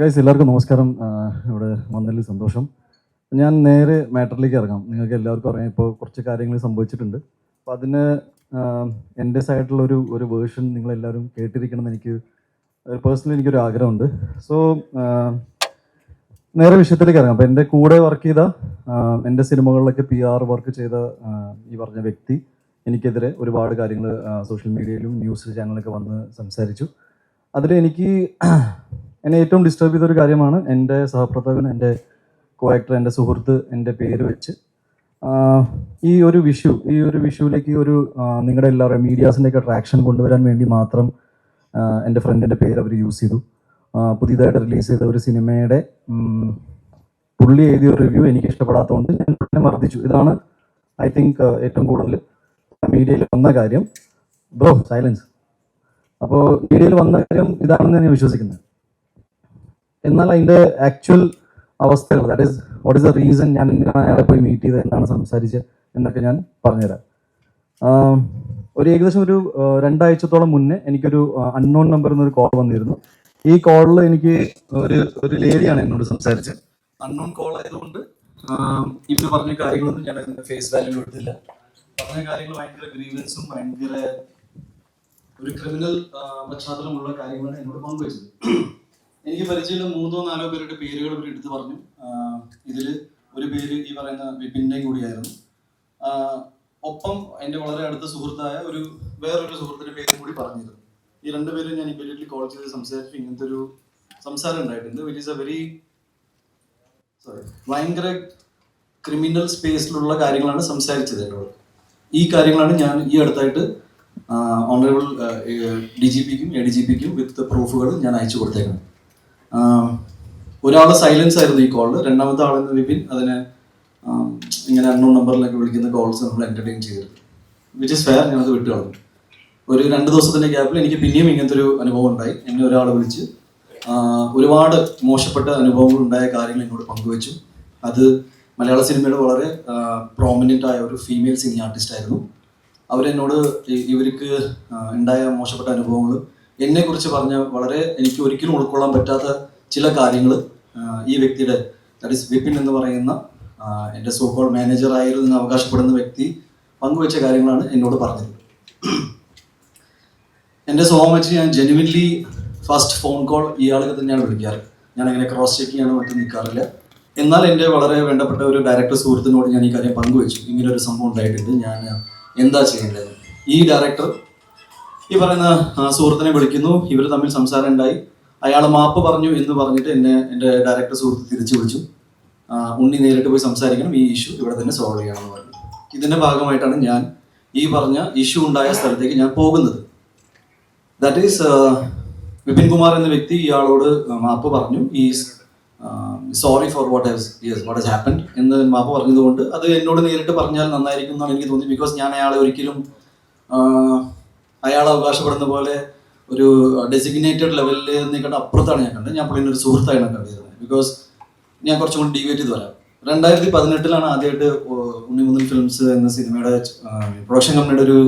Guys എല്ലാവർക്കും നമസ്കാരം. ഇവിടെ വന്നതിൽ സന്തോഷം. ഞാൻ നേരെ മാറ്ററിലേക്ക് ഇറങ്ങാം. നിങ്ങൾക്ക് എല്ലാവർക്കും അറിയാം, ഇപ്പോൾ കുറച്ച് കാര്യങ്ങൾ സംഭവിച്ചിട്ടുണ്ട്. അപ്പോൾ അതിന് എൻ്റെ സൈഡിലുള്ള ഒരു വേർഷൻ നിങ്ങളെല്ലാവരും കേട്ടിരിക്കണം എന്ന് എനിക്ക് പേഴ്സണലി എനിക്കൊരു ആഗ്രഹമുണ്ട്. സോ നേരെ വിഷയത്തിലേക്ക് ഇറങ്ങാം. അപ്പോൾ എൻ്റെ കൂടെ വർക്ക് ചെയ്ത എൻ്റെ സിനിമകളിലൊക്കെ PR വർക്ക് ചെയ്ത ഈ പറഞ്ഞ വ്യക്തി എനിക്കെതിരെ ഒരുപാട് കാര്യങ്ങൾ സോഷ്യൽ മീഡിയയിലും ന്യൂസ് ചാനലിലൊക്കെ വന്ന് സംസാരിച്ചു. അതിൽ എന്നെ ഏറ്റവും ഡിസ്റ്റർബ് ചെയ്തൊരു കാര്യമാണ് എൻ്റെ സഹപ്രവർത്തകൻ, എൻ്റെ കോ-ആക്ടർ, എൻ്റെ സുഹൃത്ത് എൻ്റെ പേര് വെച്ച് ഈ ഒരു വിഷുവിലേക്ക് നിങ്ങളുടെ എല്ലാവരുടെയും മീഡിയാസിൻ്റെയൊക്കെ ട്രാക്ഷൻ കൊണ്ടുവരാൻ വേണ്ടി മാത്രം എൻ്റെ ഫ്രണ്ടിൻ്റെ പേര് അവർ യൂസ് ചെയ്തു. പുതിയതായിട്ട് റിലീസ് ചെയ്ത ഒരു സിനിമയുടെ പുള്ളി എഴുതിയ ഒരു റിവ്യൂ എനിക്ക് ഇഷ്ടപ്പെടാത്തതുകൊണ്ട് ഞാൻ പിന്നെ മർദ്ദിച്ചു. ഇതാണ് ഐ തിങ്ക് ഏറ്റവും കൂടുതൽ മീഡിയയിൽ വന്ന കാര്യം. Bro silence. അപ്പോൾ മീഡിയയിൽ വന്ന കാര്യം ഇതാണെന്ന് ഞാൻ വിശ്വസിക്കുന്നത്. എന്നാൽ അതിൻ്റെ ആക്ച്വൽ അവസ്ഥകൾ, that is what is the reason ഞാൻ ഇങ്ങനെ അയാളെ പോയി മീറ്റ് ചെയ്ത് എന്താണ് സംസാരിച്ചത് എന്നൊക്കെ ഞാൻ പറഞ്ഞുതരാം. ഏകദേശം 2 ആഴ്ചത്തോളം മുന്നേ എനിക്കൊരു അൺനോൺ നമ്പറിൽ നിന്നൊരു കോൾ വന്നിരുന്നു. ഈ കോളിൽ എനിക്ക് ഒരു ലേഡിയാണ് എന്നോട് സംസാരിച്ചത്. അൺനോൺ കോൾ ആയതുകൊണ്ട് ഇവർ പറഞ്ഞ കാര്യങ്ങളൊന്നും ഞാൻ ഫേസ് വാല്യൂ എടുത്തില്ല. പറഞ്ഞ കാര്യങ്ങൾ ഭയങ്കര ഗ്രീവൻസും ഭയങ്കര ഒരു ക്രിമിനൽ പശ്ചാത്തലമുള്ള കാര്യങ്ങളാണ് എന്നോട് പങ്കുവച്ചത്. എനിക്ക് പരിചയമുള്ള 3-4 പേരുടെ പേരുകൾ ഇവർ എടുത്ത് പറഞ്ഞു. ഇതിൽ ഒരു പേര് ഈ പറയുന്ന വിപിൻ്റെ കൂടിയായിരുന്നു. ഒപ്പം എൻ്റെ വളരെ അടുത്ത സുഹൃത്തായ വേറൊരു സുഹൃത്തിൻ്റെ പേരും കൂടി പറഞ്ഞിരുന്നു. ഈ 2 പേരും ഞാൻ ഇമ്മീഡിയറ്റ്ലി കോൾ ചെയ്ത് സംസാരിച്ചു. ഇങ്ങനത്തെ ഒരു സംസാരം ഉണ്ടായിട്ടുണ്ട്. വിച്ച് ഈസ് ഭയങ്കര ക്രിമിനൽ സ്പേസിലുള്ള കാര്യങ്ങളാണ് സംസാരിച്ചത് എന്നോട്. ഈ കാര്യങ്ങളാണ് ഞാൻ ഈ അടുത്തായിട്ട് ഓണറബിൾ DGPക്കും ADGPക്കും വിത്ത് പ്രൂഫുകൾ ഞാൻ അയച്ചു കൊടുത്തേക്കണം. ഒരാൾ സൈലൻസ് ആയിരുന്നു ഈ കോളിൽ. രണ്ടാമത്തെ ആളെന്ന് വിപിൻ അതിനെ ഇങ്ങനെ അൺനോൺ നമ്പറിലൊക്കെ വിളിക്കുന്ന കോൾസ് നമ്മൾ എൻ്റർടൈൻ ചെയ്തിരുന്നു. Which is fair. ഞാനത് വിട്ടു കളഞ്ഞു. ഒരു 2 ദിവസത്തിൻ്റെ ഗ്യാപ്പിൽ എനിക്ക് പിന്നെയും ഇങ്ങനത്തെ ഒരു അനുഭവം ഉണ്ടായി. എന്നെ ഒരാൾ വിളിച്ച് ഒരുപാട് മോശപ്പെട്ട അനുഭവങ്ങൾ ഉണ്ടായ കാര്യങ്ങൾ എന്നോട് പങ്കുവച്ചു. അത് മലയാള സിനിമയുടെ വളരെ പ്രോമിനൻ്റ് ആയ ഒരു ഫീമെയിൽ സിനി ആർട്ടിസ്റ്റ് ആയിരുന്നു. അവരെന്നോട് ഇവർക്ക് ഉണ്ടായ മോശപ്പെട്ട അനുഭവങ്ങൾ എന്നെക്കുറിച്ച് പറഞ്ഞ വളരെ എനിക്ക് ഒരിക്കലും ഉൾക്കൊള്ളാൻ പറ്റാത്ത ചില കാര്യങ്ങൾ ഈ വ്യക്തിയുടെ, ദാറ്റ് ഈസ് വിപിൻ എന്ന് പറയുന്ന എൻ്റെ സോക്കോൾ മാനേജർ ആയിരുന്നു എന്ന് അവകാശപ്പെടുന്ന വ്യക്തി പങ്കുവെച്ച കാര്യങ്ങളാണ് എന്നോട് പറഞ്ഞത്. എൻ്റെ സ്വഭാവം വെച്ച് ഞാൻ ജെനുവിൻലി ഫസ്റ്റ് ഫോൺ കോൾ ഇയാൾക്ക് തന്നെയാണ് വിളിക്കാറ്. ഞാൻ അങ്ങനെ ക്രോസ് ചെക്ക് ചെയ്യാനോ മറ്റും നിൽക്കാറില്ല. എന്നാൽ എൻ്റെ വളരെ വേണ്ടപ്പെട്ട ഒരു ഡയറക്ടർ സുഹൃത്തിനോട് ഞാൻ ഈ കാര്യം പങ്കുവെച്ചു. ഇങ്ങനൊരു സംഭവം ഉണ്ടായിട്ടുണ്ട്, ഞാൻ എന്താ ചെയ്യേണ്ടത്. ഈ ഡയറക്ടർ ഈ പറയുന്ന സുഹൃത്തിനെ വിളിക്കുന്നു. ഇവർ തമ്മിൽ സംസാരം ഉണ്ടായി. അയാൾ മാപ്പ് പറഞ്ഞു എന്ന് പറഞ്ഞിട്ട് എൻ്റെ ഡയറക്ടർ സുഹൃത്ത് തിരിച്ചു വിളിച്ചു. ഉണ്ണി നേരിട്ട് പോയി സംസാരിക്കണം, ഈ ഇഷ്യൂ ഇവിടെ തന്നെ സോൾവ് ചെയ്യണമെന്ന് പറഞ്ഞു. ഇതിൻ്റെ ഭാഗമായിട്ടാണ് ഞാൻ ഈ പറഞ്ഞ ഇഷ്യൂ ഉണ്ടായ സ്ഥലത്തേക്ക് ഞാൻ പോകുന്നത്. ദാറ്റ് ഈസ് വിപിൻ കുമാർ എന്ന വ്യക്തി ഇയാളോട് മാപ്പ് പറഞ്ഞു. Is sorry for what has happened എന്ന് മാപ്പ് പറഞ്ഞതുകൊണ്ട് അത് എന്നോട് നേരിട്ട് പറഞ്ഞാൽ നന്നായിരിക്കും എന്നാണ് എനിക്ക് തോന്നി. ബിക്കോസ് ഞാൻ അയാളെ ഒരിക്കലും അയാൾ അവകാശപ്പെടുന്ന പോലെ ഒരു ഡെസിഗ്നേറ്റഡ് ലെവലിൽ നിൽക്കേണ്ട അപ്പുറത്താണ് ഞാൻ കണ്ടത്. ഞാൻ പുള്ളിൻ്റെ ഒരു സുഹൃത്തായിട്ടാണ് കണ്ടിരുന്നത്. ബിക്കോസ് ഞാൻ കുറച്ചും കൂടി ഡീവേറ്റ് ചെയ്ത് വരാം. 2018 ആദ്യമായിട്ട് ഉണ്ണിമുതൽ ഫിലിംസ് എന്ന സിനിമയുടെ പ്രൊഡക്ഷൻ കമ്പനിയുടെ ഒരു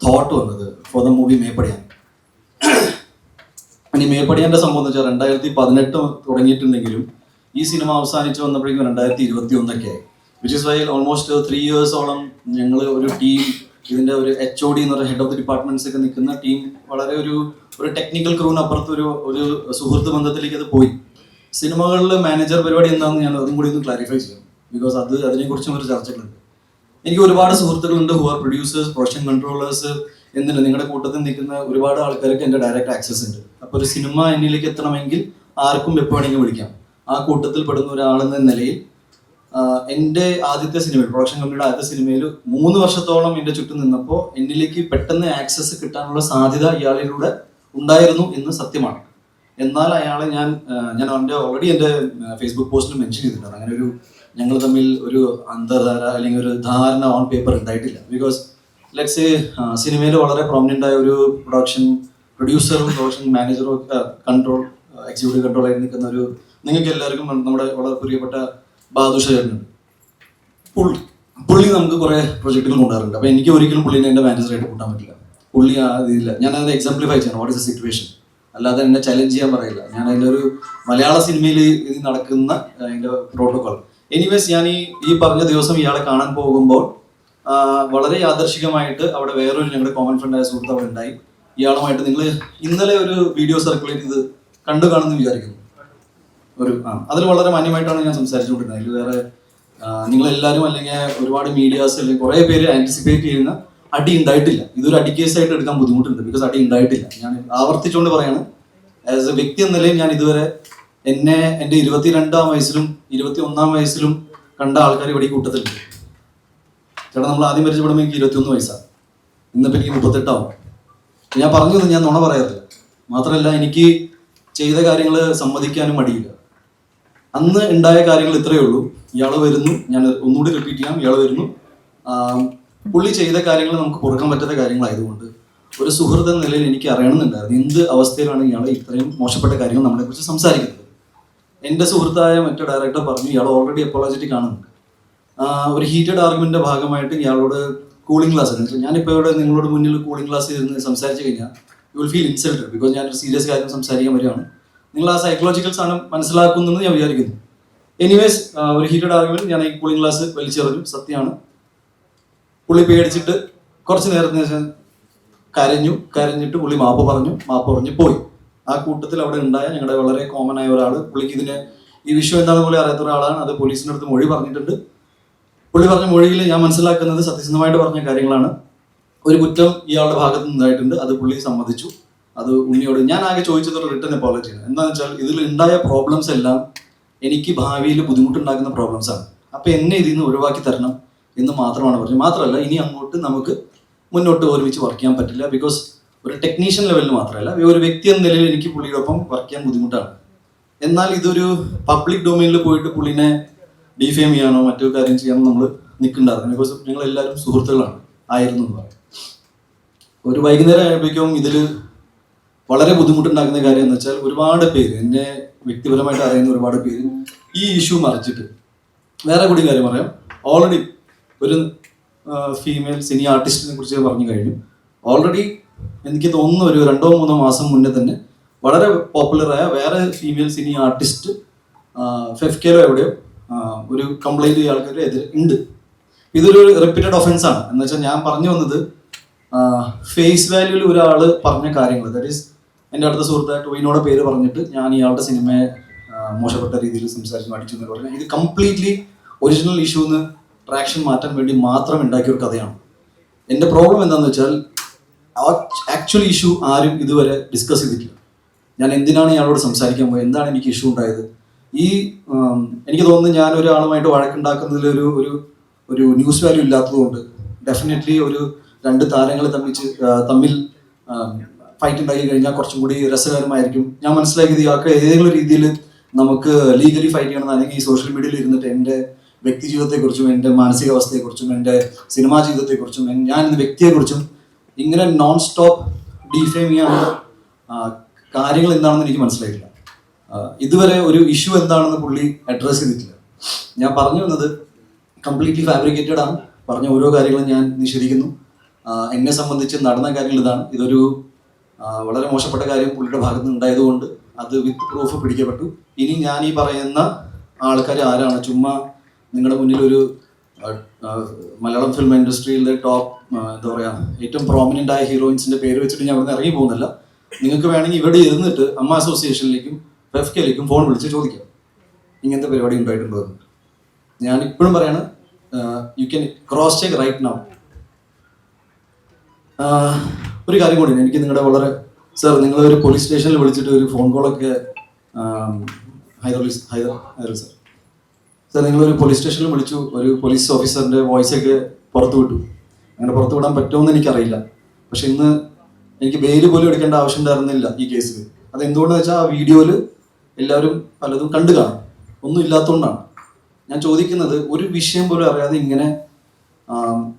തോട്ട് വന്നത് ഫോർ ദ മൂവി മേപ്പടിയാൻ. ഇനി മേപ്പടിയാൻ്റെ സംഭവം എന്ന് വെച്ചാൽ 2018 തുടങ്ങിയിട്ടുണ്ടെങ്കിലും ഈ സിനിമ അവസാനിച്ച് വന്നപ്പോഴേക്കും 2021 ആയി. വിച്ച് ഇസ് വൈ ഓൾമോസ്റ്റ് 3 ഇയേഴ്സോളം ഞങ്ങൾ ഒരു ടീം, ഇതിൻ്റെ ഒരു HOD എന്ന് പറയുന്ന ഹെഡ് ഓഫ് ദി ഡിപ്പാർട്ട്മെന്റ്സ് ഒക്കെ നിൽക്കുന്ന ടീം വളരെ ഒരു ടെക്നിക്കൽ ക്രൂവിനപ്പുറത്ത് ഒരു സുഹൃത്ത് ബന്ധത്തിലേക്ക് അത് പോയി. സിനിമകളിൽ മാനേജർ പരിപാടി എന്താണെന്ന് ഞാൻ അതും കൂടി ഒന്ന് ക്ലാരിഫൈ ചെയ്യും. ബിക്കോസ് അതിനെക്കുറിച്ചും ഒരു ചർച്ചകളുണ്ട്. എനിക്ക് ഒരുപാട് സുഹൃത്തുക്കളുണ്ട് who are producers, production controllers, എന്തിനാണ് നിങ്ങളുടെ കൂട്ടത്തിൽ നിൽക്കുന്ന ഒരുപാട് ആൾക്കാർക്ക് എൻ്റെ ഡയറക്റ്റ് ആക്സസ് ഉണ്ട്. അപ്പോൾ ഒരു സിനിമ എന്നിലേക്ക് എത്തണമെങ്കിൽ ആർക്കും എപ്പോൾ വേണമെങ്കിൽ വിളിക്കാം. ആ കൂട്ടത്തിൽ പെടുന്ന ഒരാളെന്ന നിലയിൽ എൻ്റെ ആദ്യത്തെ സിനിമയിൽ, പ്രൊഡക്ഷൻ കമ്പനിയുടെ ആദ്യത്തെ സിനിമയിൽ 3 വർഷത്തോളം എൻ്റെ ചുറ്റും നിന്നപ്പോൾ എന്നിലേക്ക് പെട്ടെന്ന് ആക്സസ് കിട്ടാനുള്ള സാധ്യത ഇയാളിലൂടെ ഉണ്ടായിരുന്നു എന്ന് സത്യമാണ്. എന്നാൽ അയാളെ ഞാൻ ഓൾറെഡി എൻ്റെ ഫേസ്ബുക്ക് പോസ്റ്റിൽ മെൻഷൻ ചെയ്തിട്ടുണ്ട്. അങ്ങനെ ഞങ്ങൾ തമ്മിൽ ഒരു അന്തർധാര അല്ലെങ്കിൽ ഒരു ധാരണ ഓൺ പേപ്പർ ഉണ്ടായിട്ടില്ല. ബിക്കോസ് ലെറ്റ്സ് സേ സിനിമയിൽ വളരെ പ്രോമിനൻ്റ് ആയ ഒരു പ്രൊഡ്യൂസറും പ്രൊഡക്ഷൻ മാനേജറും ഒക്കെ എക്സിക്യൂട്ടീവ് കൺട്രോളായി നിൽക്കുന്ന നിങ്ങൾക്ക് എല്ലാവർക്കും നമ്മുടെ വളരെ പ്രിയപ്പെട്ട ബാദുഷേട്ടനുണ്ട്. പുള്ളി നമുക്ക് കുറേ പ്രൊജക്റ്റുകൾ കൊണ്ടുവരാറുണ്ട്. അപ്പോൾ എനിക്ക് ഒരിക്കലും പുള്ളിനെ എൻ്റെ മാനേജറായിട്ട് കൂട്ടാൻ പറ്റില്ല. പുള്ളി ഇതില്ല. ഞാനത് എക്സാംപ്ലിഫൈ ചെയ്യണം. What is the situation. അല്ലാതെ എന്നെ ചലഞ്ച് ചെയ്യാൻ പറയില്ല. ഞാൻ അതിൻ്റെ ഒരു മലയാള സിനിമയിൽ ഇത് നടക്കുന്ന അതിൻ്റെ പ്രോട്ടോകോൾ. എനിവേസ് ഞാൻ ഈ പറഞ്ഞ ദിവസം ഇയാളെ കാണാൻ പോകുമ്പോൾ വളരെ യാദർശികമായിട്ട് അവിടെ വേറൊരു ഞങ്ങളുടെ കോമൺ ഫ്രണ്ടായ സുഹൃത്ത് അവിടെ ഉണ്ടായി. ഇയാളുമായിട്ട് നിങ്ങൾ ഇന്നലെ ഒരു വീഡിയോ സർക്കുലേറ്റ് ചെയ്ത് കണ്ടു കാണുമെന്ന് വിചാരിക്കുന്നു. അതിൽ വളരെ മാന്യമായിട്ടാണ് ഞാൻ സംസാരിച്ചുകൊണ്ടിരുന്നത്. അതിൽ വേറെ നിങ്ങളെല്ലാവരും അല്ലെങ്കിൽ ഒരുപാട് മീഡിയാസ് അല്ലെങ്കിൽ കുറേ പേര് ആൻറ്റിസിപ്പേറ്റ് ചെയ്യുന്ന അടി ഉണ്ടായിട്ടില്ല. ഇതൊരു അടി കേസായിട്ട് എടുക്കാൻ ബുദ്ധിമുട്ടുണ്ട്. ബിക്കോസ് അടി ഉണ്ടായിട്ടില്ല. ഞാൻ ആവർത്തിച്ചുകൊണ്ട് പറയാണ്, ആസ് എ വ്യക്തി എന്ന നിലയിൽ ഞാൻ ഇതുവരെ എന്നെ എൻ്റെ 22-ാം വയസ്സിലും 21-ാം വയസ്സിലും കണ്ട ആൾക്കാർ ഇവിടെ ഈ കൂട്ടത്തിലുണ്ട്. ചേട്ടാ, നമ്മൾ ആദ്യം പരിചയപ്പെടുമ്പോൾ എനിക്ക് 21 വയസ്സാണ്. ഇന്നിപ്പോൾ എനിക്ക് 38 ആവും. ഞാൻ പറഞ്ഞത് ഞാൻ നുണ പറയാറില്ല. മാത്രമല്ല, എനിക്ക് ചെയ്ത കാര്യങ്ങൾ സമ്മതിക്കാനും മടിയില്ല. അന്ന് ഉണ്ടായ കാര്യങ്ങൾ ഇത്രയേ ഉള്ളൂ. ഇയാൾ വരുന്നു, ഞാൻ ഒന്നുകൂടി റിപ്പീറ്റ് ചെയ്യാം, ഇയാൾ വരുന്നു. പുള്ളി ചെയ്ത കാര്യങ്ങൾ നമുക്ക് പൊറുക്കാൻ പറ്റാത്ത കാര്യങ്ങളായതുകൊണ്ട് ഒരു സുഹൃത്ത് എന്ന നിലയിൽ എനിക്ക് അറിയണമെന്നുണ്ടായിരുന്നു എന്ത് അവസ്ഥയിലാണ് ഇയാൾ ഇത്രയും മോശപ്പെട്ട കാര്യങ്ങൾ നമ്മളെക്കുറിച്ച് സംസാരിക്കുന്നത്. എൻ്റെ സുഹൃത്തായ മറ്റു ഡയറക്ടർ പറഞ്ഞു ഇയാൾ ഓൾറെഡി അപ്പോളജറ്റിക് ആണെന്ന്. ഒരു ഹീറ്റഡ് ആർഗ്യുമെന്റിന്റെ ഭാഗമായിട്ട് ഇയാളോട് കൂളിംഗ് ക്ലാസ് എന്ന് ഞാനിപ്പോൾ ഇവിടെ നിങ്ങളോട് മുന്നിൽ കൂളിംഗ് ക്ലാസ് ഇരുന്ന് സംസാരിച്ചു കഴിഞ്ഞാൽ you will feel insulted. Because ഞാനൊരു സീരിയസ് കാര്യം സംസാരിക്കാൻ വരികയാണ്. നിങ്ങൾ ആ സൈക്കോളജിക്കൽ സാധനം മനസ്സിലാക്കുന്നെന്ന് ഞാൻ വിചാരിക്കുന്നു. എനിവേസ്, ഒരു ഹീറ്റഡ് ആർഗ്യുമെന്റ് ഞാൻ ഈ കൂളിംഗ് ക്ലാസ് വലിച്ചെറിഞ്ഞു. സത്യമാണ്. പുള്ളി പേടിച്ചിട്ട് കുറച്ച് നേരത്തിന് ശേഷം കരഞ്ഞിട്ട് പുള്ളി മാപ്പ് പറഞ്ഞ് പോയി. ആ കൂട്ടത്തിൽ അവിടെ ഉണ്ടായ ഞങ്ങളുടെ വളരെ കോമൺ ആയ ഒരാൾ, പുള്ളിക്ക് ഈ വിഷയം എന്താണെന്ന് പോലും അറിയാത്ത ഒരാളാണ്. അത് പോലീസിൻ്റെ അടുത്ത് മൊഴി പറഞ്ഞിട്ടുണ്ട്. പുള്ളി പറഞ്ഞ മൊഴിയിൽ ഞാൻ മനസ്സിലാക്കുന്നത് സത്യസന്ധമായിട്ട് പറഞ്ഞ കാര്യങ്ങളാണ്. ഒരു കുറ്റം ഇയാളുടെ ഭാഗത്ത് നിന്നായിട്ടുണ്ട്. അത് പുള്ളി സമ്മതിച്ചു. അത് ഉണ്ണിയോട് ഞാൻ ആകെ ചോദിച്ചതൊരു റിട്ടേൺ അപ്പോളജിയാണ്. എന്താണെന്ന് വെച്ചാൽ ഇതിൽ ഉണ്ടായ പ്രോബ്ലംസ് എല്ലാം എനിക്ക് ഭാവിയിൽ ബുദ്ധിമുട്ടുണ്ടാക്കുന്ന പ്രോബ്ലംസ് ആണ്. അപ്പം എന്നെ ഇതിൽ നിന്ന് ഒഴിവാക്കി തരണം എന്ന് മാത്രമാണ് പറഞ്ഞത്. മാത്രമല്ല, ഇനി അങ്ങോട്ട് നമുക്ക് മുന്നോട്ട് ഒരുമിച്ച് വർക്ക് ചെയ്യാൻ പറ്റില്ല. ബിക്കോസ് ഒരു ടെക്നീഷ്യൻ ലെവലിൽ മാത്രമല്ല, ഒരു വ്യക്തി എന്ന നിലയിൽ എനിക്ക് പുള്ളിയോടൊപ്പം വർക്ക് ചെയ്യാൻ ബുദ്ധിമുട്ടാണ്. എന്നാൽ ഇതൊരു പബ്ലിക് ഡൊമൈനിൽ പോയിട്ട് പുള്ളിനെ ഡിഫെയിം ചെയ്യാനോ മറ്റു കാര്യം ചെയ്യാനോ നമ്മൾ നിൽക്കുന്നുണ്ടായിരുന്നു. ബിക്കോസ് ഞങ്ങൾ എല്ലാവരും സുഹൃത്തുക്കളാണ് ആയിരുന്നു എന്ന് പറയും. ഒരു വൈകുന്നേരം ആയപ്പോഴേക്കും ഇതിൽ വളരെ ബുദ്ധിമുട്ടുണ്ടാക്കുന്ന കാര്യം എന്ന് വെച്ചാൽ ഒരുപാട് പേര്, എന്നെ വ്യക്തിപരമായിട്ട് അറിയുന്ന ഒരുപാട് പേര് ഈ ഇഷ്യൂ മറിച്ചിട്ട് വേറെ കൂടി കാര്യം പറയാം. ഓൾറെഡി ഒരു ഫീമെയിൽ സിനി ആർട്ടിസ്റ്റിനെ കുറിച്ച് പറഞ്ഞു കഴിഞ്ഞു. ഓൾറെഡി എനിക്ക് തോന്നുന്നു ഒരു 2-3 മാസം മുന്നേ തന്നെ വളരെ പോപ്പുലറായ വേറെ ഫീമെയിൽ സിനി ആർട്ടിസ്റ്റ് ഫെഫ്കേലോ എവിടെയോ ഒരു കംപ്ലൈൻറ്റ് ഇയാൾക്കൊരു എതിരെ ഉണ്ട്. ഇതൊരു റിപ്പീറ്റഡ് ഒഫൻസ് ആണ്. എന്ന് വെച്ചാൽ ഞാൻ പറഞ്ഞു വന്നത് ഫേസ് വാല്യൂവിൽ ഒരാൾ പറഞ്ഞ കാര്യങ്ങൾ, ദാറ്റ് ഈസ് എൻ്റെ അടുത്ത സുഹൃത്തായ ടോയിനോടെ പേര് പറഞ്ഞിട്ട് ഞാൻ ഇയാളുടെ സിനിമയെ മോശപ്പെട്ട രീതിയിൽ സംസാരിച്ചു അടിച്ചു എന്ന് പറഞ്ഞാൽ ഇത് കംപ്ലീറ്റ്ലി ഒറിജിനൽ ഇഷ്യൂന്ന് ട്രാക്ഷൻ മാറ്റാൻ വേണ്ടി മാത്രം ഉണ്ടാക്കിയ ഒരു കഥയാണ്. എൻ്റെ പ്രോബ്ലം എന്താണെന്ന് വെച്ചാൽ ആക്ച്വൽ ഇഷ്യൂ ആരും ഇതുവരെ ഡിസ്കസ് ചെയ്തിട്ടില്ല. ഞാൻ എന്തിനാണ് ഇയാളോട് സംസാരിക്കാൻ പോയത്, എന്താണ് എനിക്ക് ഇഷ്യൂ ഉണ്ടായത്. എനിക്ക് തോന്നുന്നു ഞാൻ ഒരാളുമായിട്ട് വഴക്കുണ്ടാക്കുന്നതിൽ ഒരു ന്യൂസ് വാല്യൂ ഇല്ലാത്തതുകൊണ്ട് ഡെഫിനറ്റ്ലി ഒരു 2 താരങ്ങൾ തമ്മിൽ ഫൈറ്റ് ഉണ്ടാക്കി കഴിഞ്ഞാൽ കുറച്ചും കൂടി രസകരമായിരിക്കും. ഞാൻ മനസ്സിലാക്കിയത് ഇയാൾക്ക് ഏതെങ്കിലും രീതിയിൽ നമുക്ക് ലീഗലി ഫൈറ്റ് ചെയ്യണം, അല്ലെങ്കിൽ ഈ സോഷ്യൽ മീഡിയയിൽ ഇരുന്നിട്ട് എൻ്റെ വ്യക്തി ജീവിതത്തെക്കുറിച്ചും എൻ്റെ മാനസികാവസ്ഥയെക്കുറിച്ചും എൻ്റെ സിനിമാ ജീവിതത്തെക്കുറിച്ചും ഞാൻ എന്ന വ്യക്തിയെക്കുറിച്ചും ഇങ്ങനെ നോൺ സ്റ്റോപ്പ് ഡിഫെയിം ചെയ്യാനുള്ള കാര്യങ്ങൾ എന്താണെന്ന് എനിക്ക് മനസ്സിലായിട്ടില്ല. ഇതുവരെ ഒരു ഇഷ്യൂ എന്താണെന്ന് പുള്ളി അഡ്രസ്സ് ചെയ്തിട്ടില്ല. ഞാൻ പറഞ്ഞു വന്നത് കംപ്ലീറ്റ്ലി ഫാബ്രിക്കേറ്റഡ് ആണ്. പറഞ്ഞ ഓരോ കാര്യങ്ങളും ഞാൻ നിഷേധിക്കുന്നു. എന്നെ സംബന്ധിച്ച് നടന്ന കാര്യങ്ങൾ ഇതാണ്. ഇതൊരു വളരെ മോശപ്പെട്ട കാര്യം പുള്ളിയുടെ ഭാഗത്ത് നിന്ന് ഉണ്ടായതുകൊണ്ട് അത് വിത്ത് പ്രൂഫ് പിടിക്കപ്പെട്ടു. ഇനി ഞാൻ ഈ പറയുന്ന ആൾക്കാർ ആരാണ്, ചുമ്മാ നിങ്ങളുടെ മുന്നിൽ ഒരു മലയാളം ഫിലിം ഇൻഡസ്ട്രിയിലെ ടോപ്പ് എന്താ പറയുക ഏറ്റവും പ്രോമിനൻ്റ് ആയ ഹീറോയിൻസിൻ്റെ പേര് വെച്ചിട്ട് ഞാൻ അവിടെ നിന്ന് ഇറങ്ങി പോകുന്നില്ല. നിങ്ങൾക്ക് വേണമെങ്കിൽ ഇവിടെ ഇരുന്നിട്ട് അമ്മ അസോസിയേഷനിലേക്കും ഫെഫ്കയിലേക്കും ഫോൺ വിളിച്ച് ചോദിക്കാം ഇങ്ങനത്തെ പരിപാടി ഉണ്ടായിട്ടുണ്ടോ എന്ന്. ഞാൻ ഇപ്പോഴും പറയാണ്, you can cross check right now. ഒരു കാര്യം കൂടി എനിക്ക് നിങ്ങളുടെ വളരെ സാർ, നിങ്ങളൊരു പോലീസ് സ്റ്റേഷനിൽ വിളിച്ചിട്ട് ഒരു ഫോൺ കോളൊക്കെ ഹൈദർ സാർ നിങ്ങളൊരു പോലീസ് സ്റ്റേഷനിൽ വിളിച്ചു, ഒരു പോലീസ് ഓഫീസറിൻ്റെ വോയിസൊക്കെ പുറത്തു വിട്ടു. അങ്ങനെ പുറത്തു വിടാൻ പറ്റുമെന്ന് എനിക്കറിയില്ല. പക്ഷെ ഇന്ന് എനിക്ക് ബെയില് പോലും എടുക്കേണ്ട ആവശ്യം ഉണ്ടായിരുന്നില്ല ഈ കേസിൽ. അതെന്തുകൊണ്ടെന്ന് വെച്ചാൽ ആ വീഡിയോയിൽ എല്ലാവരും പലതും കണ്ടു കാണും. ഒന്നും ഇല്ലാത്തതുകൊണ്ടാണ് ഞാൻ ചോദിക്കുന്നത്. ഒരു വിഷയം പോലും അറിയാതെ ഇങ്ങനെ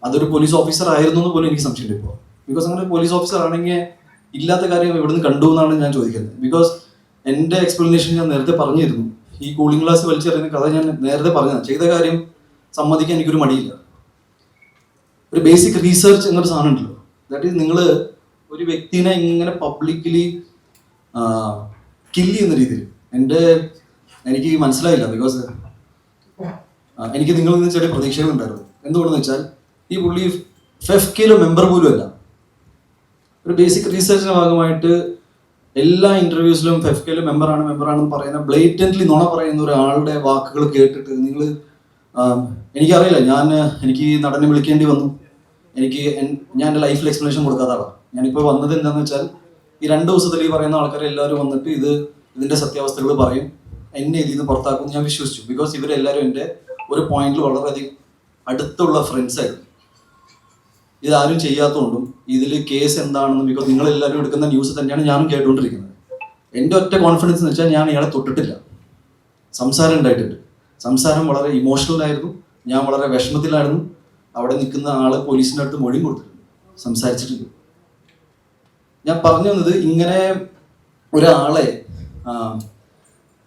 അതൊരു പോലീസ് ഓഫീസർ ആയിരുന്നു എന്ന് പോലും എനിക്ക് സംശയമില്ല ഇപ്പോൾ. ബിക്കോസ് അങ്ങനെ പോലീസ് ഓഫീസർ ആണെങ്കിൽ ഇല്ലാത്ത കാര്യം എവിടുന്ന് കണ്ടു എന്നാണ് ഞാൻ ചോദിക്കുന്നത്. ബിക്കോസ് എൻ്റെ എക്സ്പ്ലനേഷൻ ഞാൻ നേരത്തെ പറഞ്ഞിരുന്നു. ഈ കൂളിംഗ് ഗ്ലാസ് വലിച്ചെറിയുന്ന കഥ ഞാൻ നേരത്തെ പറഞ്ഞതാണ്. ചെയ്ത കാര്യം സമ്മതിക്കാൻ എനിക്കൊരു മടിയില്ല. ഒരു ബേസിക് റീസർച്ച് എന്നൊരു സാധനം ഉണ്ടല്ലോ. ദാറ്റ് ഈസ് നിങ്ങൾ ഒരു വ്യക്തിനെ ഇങ്ങനെ പബ്ലിക്കലി കില്ല് ചെയ്യുന്ന രീതിയിൽ എനിക്ക് മനസ്സിലായില്ല. ബിക്കോസ് എനിക്ക് നിങ്ങളിൽ നിന്ന് ചെറിയ പ്രതീക്ഷകളുണ്ടായിരുന്നു. എന്തുകൊണ്ടെന്ന് വെച്ചാൽ ഈ പുള്ളി ഫെഫ്കയിലെ മെമ്പർ പോലും അല്ല. ഒരു ബേസിക് റീസെർച്ചിന്റെ ഭാഗമായിട്ട് എല്ലാ ഇന്റർവ്യൂസിലും ഫെഫ്കയിലെ മെമ്പറാണെന്ന് പറയുന്ന ബ്ലേറ്റന്റ്ലി നുണ പറയുന്ന ഒരാളുടെ വാക്കുകൾ കേട്ടിട്ട് നിങ്ങൾ എനിക്കറിയില്ല. എനിക്ക് ഈ നടനെ വിളിക്കേണ്ടി വന്നു. ഞാൻ എൻ്റെ ലൈഫിൽ എക്സ്പ്ലനേഷൻ കൊടുക്കാത്ത ആളാണ്. ഞാനിപ്പോൾ വന്നത് എന്താണെന്ന് വെച്ചാൽ ഈ 2 ദിവസത്തിൽ ഈ പറയുന്ന ആൾക്കാർ എല്ലാവരും വന്നിട്ട് ഇതിന്റെ സത്യാവസ്ഥകൾ പറയും, എന്നെ ഇതിൽ നിന്ന് പുറത്താക്കും ഞാൻ വിശ്വസിച്ചു. ബിക്കോസ് ഇവരെല്ലാവരും എൻ്റെ ഒരു പോയിന്റിൽ വളരെയധികം അടുത്തുള്ള ഫ്രണ്ട്സ് ആയിരുന്നു. ഇതാരും ചെയ്യാത്തതുകൊണ്ടും ഇതിൽ കേസ് എന്താണെന്നും ബിക്കോസ് നിങ്ങളെല്ലാവരും എടുക്കുന്ന ന്യൂസ് തന്നെയാണ് ഞാനും കേട്ടുകൊണ്ടിരിക്കുന്നത്. എൻ്റെ ഒറ്റ കോൺഫിഡൻസ് എന്ന് വെച്ചാൽ ഞാൻ ഇയാളെ തൊട്ടിട്ടില്ല. സംസാരം ഉണ്ടായിട്ടുണ്ട്. സംസാരം വളരെ ഇമോഷണൽ ആയിരുന്നു. ഞാൻ വളരെ വിഷമത്തിലായിരുന്നു. അവിടെ നിൽക്കുന്ന ആള് പോലീസിൻ്റെ അടുത്ത് മൊഴിയും കൊടുത്തിട്ടുണ്ട്, സംസാരിച്ചിട്ടുണ്ട്. ഞാൻ പറഞ്ഞു വന്നത് ഇങ്ങനെ ഒരാളെ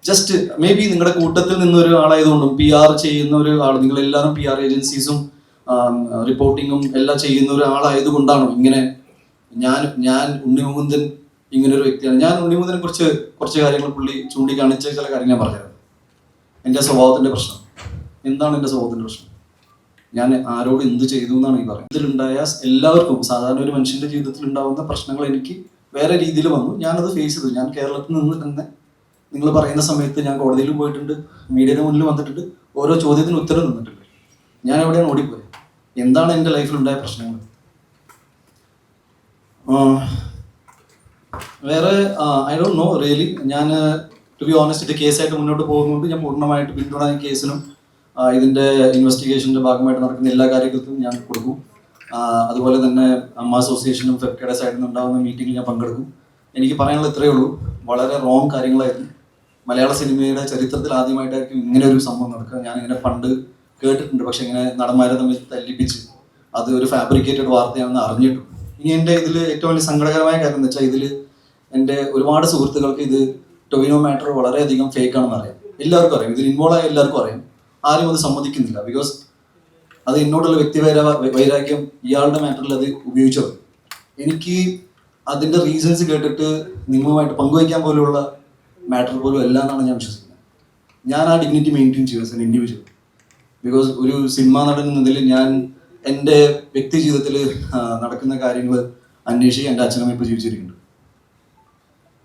ജസ്റ്റ് മേ ബി നിങ്ങളുടെ കൂട്ടത്തിൽ നിന്നൊരു ആളായതുകൊണ്ടും PR ചെയ്യുന്ന ഒരു ആൾ, നിങ്ങളെല്ലാവരും PR ഏജൻസീസും റിപ്പോർട്ടിങ്ങും എല്ലാം ചെയ്യുന്ന ഒരാളായതുകൊണ്ടാണോ ഇങ്ങനെ ഞാൻ ഉണ്ണിമുകുന്ദൻ ഇങ്ങനെ ഒരു വ്യക്തിയാണ്. ഞാൻ ഉണ്ണിമുകുന്ദനെ കുറിച്ച് കുറച്ച് കാര്യങ്ങൾ പുള്ളി ചൂണ്ടിക്കാണിച്ച ചില കാര്യങ്ങൾ ഞാൻ പറഞ്ഞത്. എൻ്റെ സ്വഭാവത്തിൻ്റെ പ്രശ്നം എന്താണ്? എൻ്റെ സ്വഭാവത്തിൻ്റെ പ്രശ്നം ഞാൻ ആരോട് എന്ത് ചെയ്തു എന്നാണ് ഈ പറയുന്നത്. ഇതിലുണ്ടായ എല്ലാവർക്കും, സാധാരണ ഒരു മനുഷ്യൻ്റെ ജീവിതത്തിൽ ഉണ്ടാകുന്ന പ്രശ്നങ്ങൾ എനിക്ക് വേറെ രീതിയിൽ വന്നു. ഞാനത് ഫേസ് ചെയ്തു. ഞാൻ കേരളത്തിൽ നിന്ന് തന്നെ നിങ്ങൾ പറയുന്ന സമയത്ത് ഞാൻ കോടതിയിൽ പോയിട്ടുണ്ട്, മീഡിയയുടെ മുന്നിൽ വന്നിട്ടുണ്ട്, ഓരോ ചോദ്യത്തിന് ഉത്തരം നിന്നിട്ടുണ്ട്. ഞാൻ എവിടെയാണ് ഓടിപ്പോയത്? എന്താണ് എൻ്റെ ലൈഫിലുണ്ടായ പ്രശ്നങ്ങൾ? വേറെ ഐ ഡോണ്ട് നോ റിയലി. ഞാൻ ടു ബി ഓണസ്റ്റ് ഇത് കേസായിട്ട് മുന്നോട്ട് പോകുന്നുണ്ട്. ഞാൻ പൂർണ്ണമായിട്ട് പിന്തുണ കേസിനും ഇതിൻ്റെ ഇൻവെസ്റ്റിഗേഷൻ്റെ ഭാഗമായിട്ട് നടക്കുന്ന എല്ലാ കാര്യങ്ങൾക്കും ഞാൻ കൊടുക്കും. അതുപോലെ തന്നെ അമ്മ അസോസിയേഷനും ഫെഫ്കയുടെ സൈഡിൽ നിന്നുണ്ടാകുന്ന മീറ്റിംഗിൽ ഞാൻ പങ്കെടുക്കും. എനിക്ക് പറയാനുള്ളത് ഇത്രയേ ഉള്ളൂ. വളരെ റോങ് കാര്യങ്ങളായിരുന്നു. മലയാള സിനിമയുടെ ചരിത്രത്തിൽ ആദ്യമായിട്ടായിരിക്കും ഇങ്ങനെ ഒരു സംഭവം നടക്കുക. ഞാനിങ്ങനെ പണ്ട് കേട്ടിട്ടുണ്ട്, പക്ഷെ ഇങ്ങനെ നടന്മാരെ തമ്മിൽ തല്ലിപ്പിച്ച് അത് ഒരു ഫാബ്രിക്കേറ്റഡ് വാർത്തയാണെന്ന് അറിഞ്ഞിട്ടും. ഇനി എൻ്റെ ഇതിൽ ഏറ്റവും വലിയ സങ്കടകരമായ കാര്യം എന്ന് വെച്ചാൽ ഇതിൽ എൻ്റെ ഒരുപാട് സുഹൃത്തുക്കൾക്ക് ഇത് ടൊവിനോ മാറ്റർ വളരെയധികം ഫേക്ക് ആണെന്ന് അറിയാം. എല്ലാവർക്കും അറിയാം, ഇതിൽ ഇൻവോൾവ് ആയ എല്ലാവർക്കും അറിയാം. ആരും അത് സമ്മതിക്കുന്നില്ല. ബിക്കോസ് അത് എന്നോടുള്ള വൈരാഗ്യം ഇയാളുടെ മാറ്ററിൽ അത് ഉപയോഗിച്ചത്. എനിക്ക് അതിൻ്റെ റീസൺസ് കേട്ടിട്ട് നിങ്ങളുമായിട്ട് പങ്കുവയ്ക്കാൻ പോലുള്ള മാറ്റർ പോലും അല്ല എന്നാണ് ഞാൻ വിശ്വസിക്കുന്നത്. ഞാൻ ആ ഡിഗ്നിറ്റി മെയിൻറ്റെയിൻ ചെയ്യുക ആസ് എൻ ഇൻഡിവിജ്വൽ. ബിക്കോസ് ഒരു സിനിമാ നടൻ എന്നതിൽ ഞാൻ എൻ്റെ വ്യക്തി ജീവിതത്തിൽ നടക്കുന്ന കാര്യങ്ങൾ അന്വേഷിക്കാൻ എൻ്റെ അച്ഛനമ്മ ഇപ്പോൾ ജീവിച്ചിരിക്കുന്നുണ്ട്.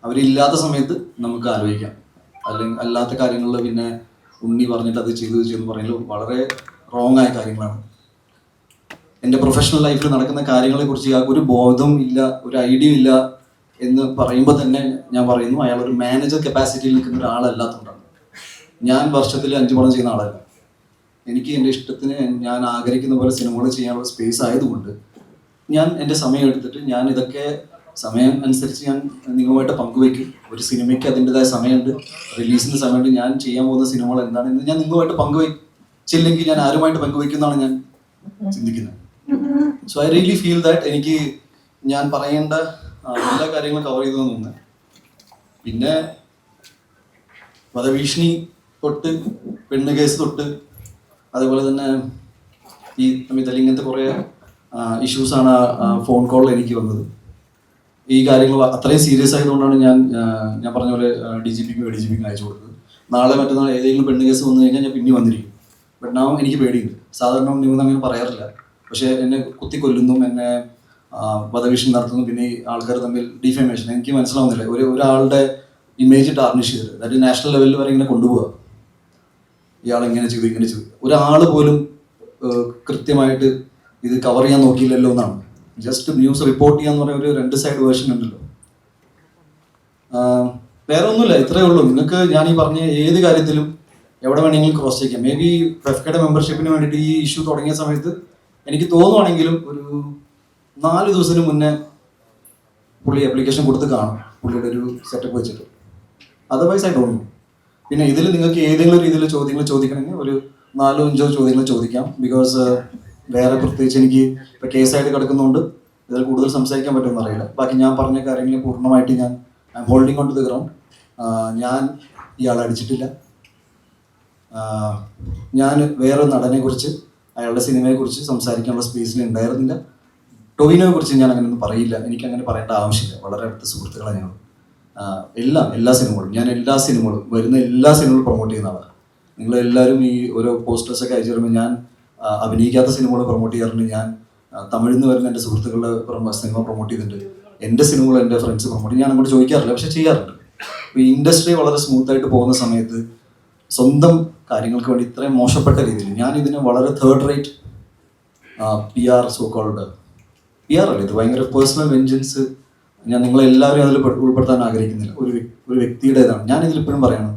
അവരില്ലാത്ത സമയത്ത് നമുക്ക് ആലോചിക്കാം. അല്ലെങ്കിൽ അല്ലാത്ത കാര്യങ്ങളിൽ പിന്നെ ഉണ്ണി പറഞ്ഞിട്ട് അത് ചെയ്തു പറയുന്നത് വളരെ റോങ് ആയ കാര്യങ്ങളാണ്. എൻ്റെ പ്രൊഫഷണൽ ലൈഫിൽ നടക്കുന്ന കാര്യങ്ങളെക്കുറിച്ച് ഇയാൾക്ക് ഒരു ബോധവും ഇല്ല, ഒരു ഐഡിയ ഇല്ല എന്ന് പറയുമ്പോൾ തന്നെ ഞാൻ പറയുന്നു അയാൾ ഒരു മാനേജർ കപ്പാസിറ്റിയിൽ നിൽക്കുന്ന ഒരാളല്ലാത്തതുകൊണ്ടാണ്. ഞാൻ വർഷത്തിൽ 5 പടം ചെയ്യുന്ന ആളല്ല. എനിക്ക് എൻ്റെ ഇഷ്ടത്തിന് ഞാൻ ആഗ്രഹിക്കുന്ന പോലെ സിനിമകൾ ചെയ്യാനുള്ള സ്പേസ് ആയതുകൊണ്ട് ഞാൻ എൻ്റെ സമയം എടുത്തിട്ട് ഞാൻ ഇതൊക്കെ സമയം അനുസരിച്ച് ഞാൻ നിങ്ങളുമായിട്ട് പങ്കുവയ്ക്കും. ഒരു സിനിമയ്ക്ക് അതിൻ്റെതായ സമയമുണ്ട്, റിലീസിൻ്റെ സമയമുണ്ട്. ഞാൻ ചെയ്യാൻ പോകുന്ന സിനിമകൾ എന്താണെന്ന് ഞാൻ നിങ്ങളുമായിട്ട് പങ്കുവയ്ച്ചില്ലെങ്കിൽ ഞാൻ ആരുമായിട്ട് പങ്കുവയ്ക്കുന്നതാണ് ഞാൻ ചിന്തിക്കുന്നത്. So I really feel that എനിക്ക് ഞാൻ പറയേണ്ട എല്ലാ കാര്യങ്ങളും കവർ ചെയ്തു തോന്നുന്നു. പിന്നെ വധഭീഷണി തൊട്ട് പെണ്ണ് കേസ് തൊട്ട് അതേപോലെ തന്നെ ഈ തമ്മിൽ ഇങ്ങനത്തെ കുറേ ഇഷ്യൂസാണ് ഫോൺ കോളിൽ എനിക്ക് വന്നത്. ഈ കാര്യങ്ങൾ അത്രയും സീരിയസ് ആയതുകൊണ്ടാണ് ഞാൻ പറഞ്ഞ പോലെ DGPക്കും ADGPക്കും അയച്ചു കൊടുത്തത്. നാളെ മറ്റന്നാൾ ഏതെങ്കിലും പെണ്ണ് കേസ് വന്നു കഴിഞ്ഞാൽ ഞാൻ പിന്നെ വന്നിരിക്കും. ബട്ട് നാ എനിക്ക് പേടിയുണ്ട്. സാധാരണ നിങ്ങൾ അങ്ങനെ പറയാറില്ല, പക്ഷേ എന്നെ കുത്തിക്കൊല്ലുന്നു, എന്നെ വധഭീഷണി നടത്തുന്നു, പിന്നെ ഈ ആൾക്കാർ തമ്മിൽ ഡിഫേമേഷൻ. എനിക്ക് മനസ്സിലാവുന്നില്ല. ഒരാളുടെ ഇമേജ് ടാർണിഷ് ചെയ്തത്, അതായത് നാഷണൽ ലെവലിൽ വരെ ഇങ്ങനെ കൊണ്ടുപോകുക. ഇയാൾ ഇങ്ങനെ ചെയ്തു. ഒരാൾ പോലും കൃത്യമായിട്ട് ഇത് കവർ ചെയ്യാൻ നോക്കിയില്ലല്ലോ എന്നാണ്. ജസ്റ്റ് ന്യൂസ് റിപ്പോർട്ട് ചെയ്യാന്ന് പറയുന്ന ഒരു 2 സൈഡ് വേർഷൻ ഉണ്ടല്ലോ. വേറെ ഒന്നുമില്ല, ഇത്രയേ ഉള്ളൂ. നിങ്ങൾക്ക് ഞാൻ ഈ പറഞ്ഞ ഏത് കാര്യത്തിലും എവിടെ വേണമെങ്കിലും ക്രോസ് ചെയ്യാം. മേ ബി ഫെഫ്കയുടെ മെമ്പർഷിപ്പിന് വേണ്ടിയിട്ട് ഈ ഇഷ്യൂ തുടങ്ങിയ സമയത്ത് എനിക്ക് തോന്നുവാണെങ്കിലും ഒരു 4 ദിവസത്തിന് മുന്നേ പുള്ളി ആപ്ലിക്കേഷൻ കൊടുത്ത് കാണും, പുള്ളിയുടെ ഒരു സെറ്റപ്പ് വെച്ചിട്ട്. Otherwise I don't know. പിന്നെ ഇതിൽ നിങ്ങൾക്ക് ഏതെങ്കിലും രീതിയിൽ ചോദ്യങ്ങൾ ചോദിക്കണമെങ്കിൽ ഒരു 4-5 ചോദ്യങ്ങൾ ചോദിക്കാം. ബിക്കോസ് വേറെ പ്രത്യേകിച്ച് എനിക്ക് ഇപ്പോൾ കേസായിട്ട് കിടക്കുന്നതുകൊണ്ട് ഇതിൽ കൂടുതൽ സംസാരിക്കാൻ പറ്റുമെന്ന് അറിയില്ല. ബാക്കി ഞാൻ പറഞ്ഞ കാര്യങ്ങൾ പൂർണ്ണമായിട്ട് ഞാൻ I'm holding on to the ground. ഞാൻ ഇയാളെ അടിച്ചിട്ടില്ല. ഞാൻ വേറൊരു നടനെക്കുറിച്ച് അയാളുടെ സിനിമയെക്കുറിച്ച് സംസാരിക്കാനുള്ള സ്പേസിൽ ഉണ്ടായിരുന്നില്ല. ടൊവിനോയെ കുറിച്ച് ഞാൻ അങ്ങനെയൊന്നും പറയില്ല. എനിക്കങ്ങനെ പറയേണ്ട ആവശ്യമില്ല. വളരെ അടുത്ത സുഹൃത്തുക്കളാണ് ഞങ്ങൾ. എല്ലാ സിനിമകളും ഞാൻ വരുന്ന എല്ലാ സിനിമകളും പ്രൊമോട്ട് ചെയ്യുന്ന ആളാണ്. നിങ്ങളെല്ലാവരും ഈ ഓരോ പോസ്റ്റേഴ്സൊക്കെ അയച്ചു തരുമ്പോൾ ഞാൻ അഭിനയിക്കാത്ത സിനിമകൾ പ്രൊമോട്ട് ചെയ്യാറുണ്ട്. ഞാൻ തമിഴിൽ നിന്ന് വരുന്ന എൻ്റെ സുഹൃത്തുക്കളുടെ സിനിമ പ്രൊമോട്ട് ചെയ്തിട്ടുണ്ട്. എൻ്റെ സിനിമകൾ എൻ്റെ ഫ്രണ്ട്സ് പ്രൊമോട്ട് ഞാൻ അങ്ങോട്ട് ചോദിക്കാറില്ല, പക്ഷെ ചെയ്യാറുണ്ട്. ഇപ്പോൾ ഈ ഇൻഡസ്ട്രി വളരെ സ്മൂത്തായിട്ട് പോകുന്ന സമയത്ത് സ്വന്തം കാര്യങ്ങൾക്ക് വേണ്ടി ഇത്രയും മോശപ്പെട്ട രീതിയിൽ ഞാൻ ഇതിനെ വളരെ third rate PR so-called PR അല്ല, ഇത് ഭയങ്കര പേഴ്സണൽ വെഞ്ചൻസ്. ഞാൻ നിങ്ങളെല്ലാവരും അതിൽ ഉൾപ്പെടുത്താൻ ആഗ്രഹിക്കുന്നില്ല. ഒരു വ്യക്തിയുടേതാണ്. ഞാനിതിൽ ഇപ്പോഴും പറയണം,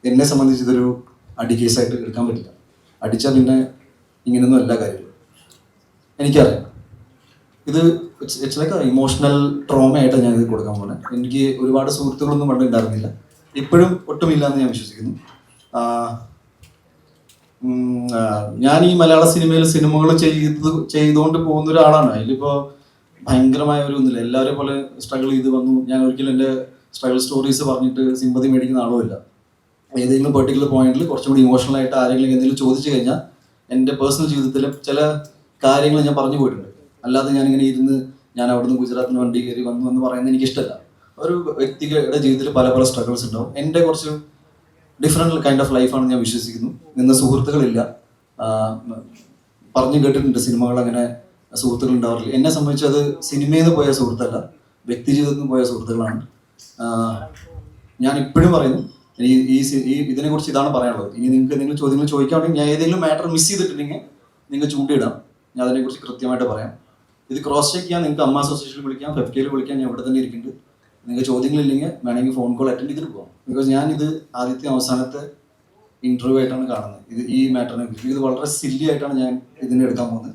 എന്നെ സംബന്ധിച്ച് ഇതൊരു അടി കേസായിട്ട് എടുക്കാൻ പറ്റില്ല. അടിച്ചാൽ പിന്നെ ഇങ്ങനെയൊന്നും എല്ലാ കാര്യങ്ങളും എനിക്കറിയാം. ഇത് ഇറ്റ്സ് ലൈക്ക് ഇമോഷണൽ ട്രോമയായിട്ട് ഞാൻ ഇത് കൊടുക്കാൻ പോലെ. എനിക്ക് ഒരുപാട് സുഹൃത്തുക്കളൊന്നും പണ്ട് ഉണ്ടായിരുന്നില്ല, ഇപ്പോഴും ഒട്ടുമില്ല എന്ന് ഞാൻ വിശ്വസിക്കുന്നു. ഞാൻ ഈ മലയാള സിനിമകൾ ചെയ്തുകൊണ്ട് പോകുന്ന ഒരാളാണ്. അതിലിപ്പോൾ ഭയങ്കരമായ ഒരു ഒന്നുമില്ല. എല്ലാവരെയും പോലെ സ്ട്രഗിൾ ചെയ്ത് വന്നു. ഞാൻ ഒരിക്കലും എൻ്റെ സ്ട്രഗിൾ സ്റ്റോറീസ് പറഞ്ഞിട്ട് സിമ്പതി മേടിക്കുന്ന ആളുമില്ല. ഏതെങ്കിലും പെർട്ടിക്കുലർ പോയിന്റിൽ കുറച്ചും കൂടി ഇമോഷണൽ ആയിട്ട് ആരെങ്കിലും എന്തെങ്കിലും ചോദിച്ചു കഴിഞ്ഞാൽ എൻ്റെ പേഴ്സണൽ ജീവിതത്തിൽ ചില കാര്യങ്ങൾ ഞാൻ പറഞ്ഞു പോയിട്ടുണ്ട്. അല്ലാതെ ഞാനിങ്ങനെ ഇരുന്ന് ഞാൻ അവിടുന്ന് ഗുജറാത്തിന് വണ്ടി കയറി വന്നു എന്ന് പറയുന്നത് എനിക്കിഷ്ടമല്ല. ഒരു വ്യക്തിയുടെ ജീവിതത്തിൽ പല പല സ്ട്രഗിൾസ് ഉണ്ടാവും. എൻ്റെ കുറച്ച് ഡിഫറെൻറ്റ് കൈൻഡ് ഓഫ് ലൈഫാണ് ഞാൻ വിശ്വസിക്കുന്നു. ഇന്ന് സുഹൃത്തുക്കളില്ല. പറഞ്ഞു കേട്ടിട്ടുണ്ട് സിനിമകൾ അങ്ങനെ സുഹൃത്തുക്കൾ ഉണ്ടാവാറില്ല. എന്നെ സംബന്ധിച്ച് അത് സിനിമയിൽ നിന്ന് പോയ സുഹൃത്തല്ല, വ്യക്തി ജീവിതത്തിൽ നിന്ന് പോയ സുഹൃത്തുക്കളാണ്. ഞാൻ ഇപ്പോഴും പറയുന്നു, ഈ ഇതിനെക്കുറിച്ച് ഇതാണ് പറയാനുള്ളത്. ഇനി നിങ്ങൾക്ക് എന്തെങ്കിലും ചോദ്യങ്ങൾ ചോദിക്കുകയാണെങ്കിൽ ഞാൻ ഏതെങ്കിലും മാറ്റർ മിസ് ചെയ്തിട്ടുണ്ടെങ്കിൽ നിങ്ങൾക്ക് ചൂണ്ടിയിടാം, ഞാൻ അതിനെക്കുറിച്ച് കൃത്യമായിട്ട് പറയാം. ഇത് ക്രോസ് ചെക്ക് ചെയ്യാൻ നിങ്ങൾക്ക് അമ്മ അസോസിയേഷനിൽ വിളിക്കാം, ഫെഫ്റ്റിയിൽ വിളിക്കാം. ഞാൻ ഇവിടെ തന്നെ ഇരിക്കുന്നുണ്ട്. നിങ്ങൾക്ക് ചോദ്യങ്ങളില്ലെങ്കിൽ വേണമെങ്കിൽ ഫോൺ കോൾ അറ്റൻഡ് ചെയ്തിട്ട് പോകാം. ബിക്കോസ് ഞാനിത് ആദ്യത്തെ അവസാനത്തെ ഇൻ്റർവ്യൂ ആയിട്ടാണ് കാണുന്നത്. ഈ മാറ്ററിനെ കുറിച്ച് ഇത് വളരെ സില്ലി ആയിട്ടാണ് ഞാൻ ഇതിനെ എടുക്കാൻ പോകുന്നത്.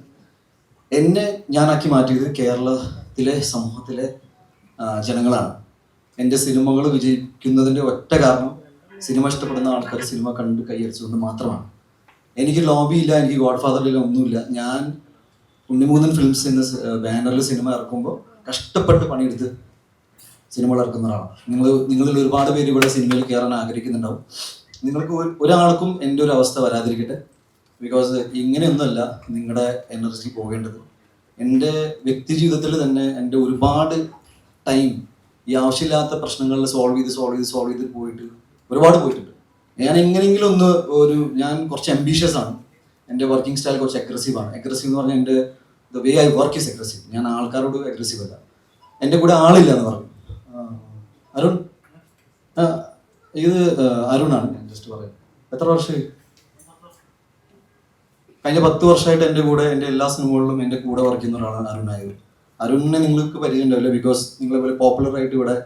എന്നെ ഞാനാക്കി മാറ്റിയത് കേരളത്തിലെ സമൂഹത്തിലെ ജനങ്ങളാണ്. എൻ്റെ സിനിമകൾ വിജയിക്കുന്നതിൻ്റെ ഒറ്റ കാരണം സിനിമ ഇഷ്ടപ്പെടുന്ന ആൾക്കാർ സിനിമ കണ്ട് കൈയടിച്ചുകൊണ്ട് മാത്രമാണ്. എനിക്ക് ലോബി ഇല്ല, എനിക്ക് ഗോഡ് ഫാദറില്ല, ഒന്നുമില്ല. ഞാൻ ഉണ്ണിമുകുന്ദൻ ഫിലിംസിൻ്റെ ബാനറിൽ സിനിമ ഇറക്കുമ്പോൾ കഷ്ടപ്പെട്ട് പണിയെടുത്ത് സിനിമകൾ ഇറക്കുന്ന ഒരാളാണ്. നിങ്ങളിൽ ഒരുപാട് പേര് ഇവിടെ സിനിമയിൽ കയറാൻ ആഗ്രഹിക്കുന്നുണ്ടാവും. നിങ്ങൾക്ക് ഒരാൾക്കും എൻ്റെ ഒരു അവസ്ഥ വരാതിരിക്കട്ടെ. ബിക്കോസ് ഇങ്ങനെയൊന്നുമല്ല നിങ്ങളുടെ എനർജി പോകേണ്ടത്. എൻ്റെ വ്യക്തി ജീവിതത്തിൽ തന്നെ എൻ്റെ ഒരുപാട് ടൈം ഈ ആവശ്യമില്ലാത്ത പ്രശ്നങ്ങളിൽ സോൾവ് ചെയ്ത് പോയിട്ട് ഒരുപാട് പോയിട്ടുണ്ട്. ഞാൻ എങ്ങനെയെങ്കിലും ഞാൻ കുറച്ച് അംബീഷ്യസ് ആണ്. എൻ്റെ വർക്കിംഗ് സ്റ്റൈൽ കുറച്ച് അഗ്രസീവ് എന്ന് പറഞ്ഞാൽ എൻ്റെ the way I work is aggressive. ഞാൻ ആൾക്കാരോട് അഗ്രസീവ് അല്ല. എൻ്റെ കൂടെ ആളില്ല എന്ന് പറഞ്ഞു. അരുൺ, ഇത് അരുണാണ്. ഞാൻ ജസ്റ്റ് പറയാം, എത്ര വർഷമായി? കഴിഞ്ഞ 10 വർഷമായിട്ട് എൻ്റെ കൂടെ എൻ്റെ എല്ലാ സിനിമകളിലും എൻ്റെ കൂടെ വർക്ക് ചെയ്യുന്ന ഒരാളാണ് അരുണായത്. അരുണിനെ നിങ്ങൾക്ക് പരിചയം ഉണ്ടാവില്ല, ബിക്കോസ് നിങ്ങളെ പോലെ പോപ്പുലറായിട്ട് ഇവിടെ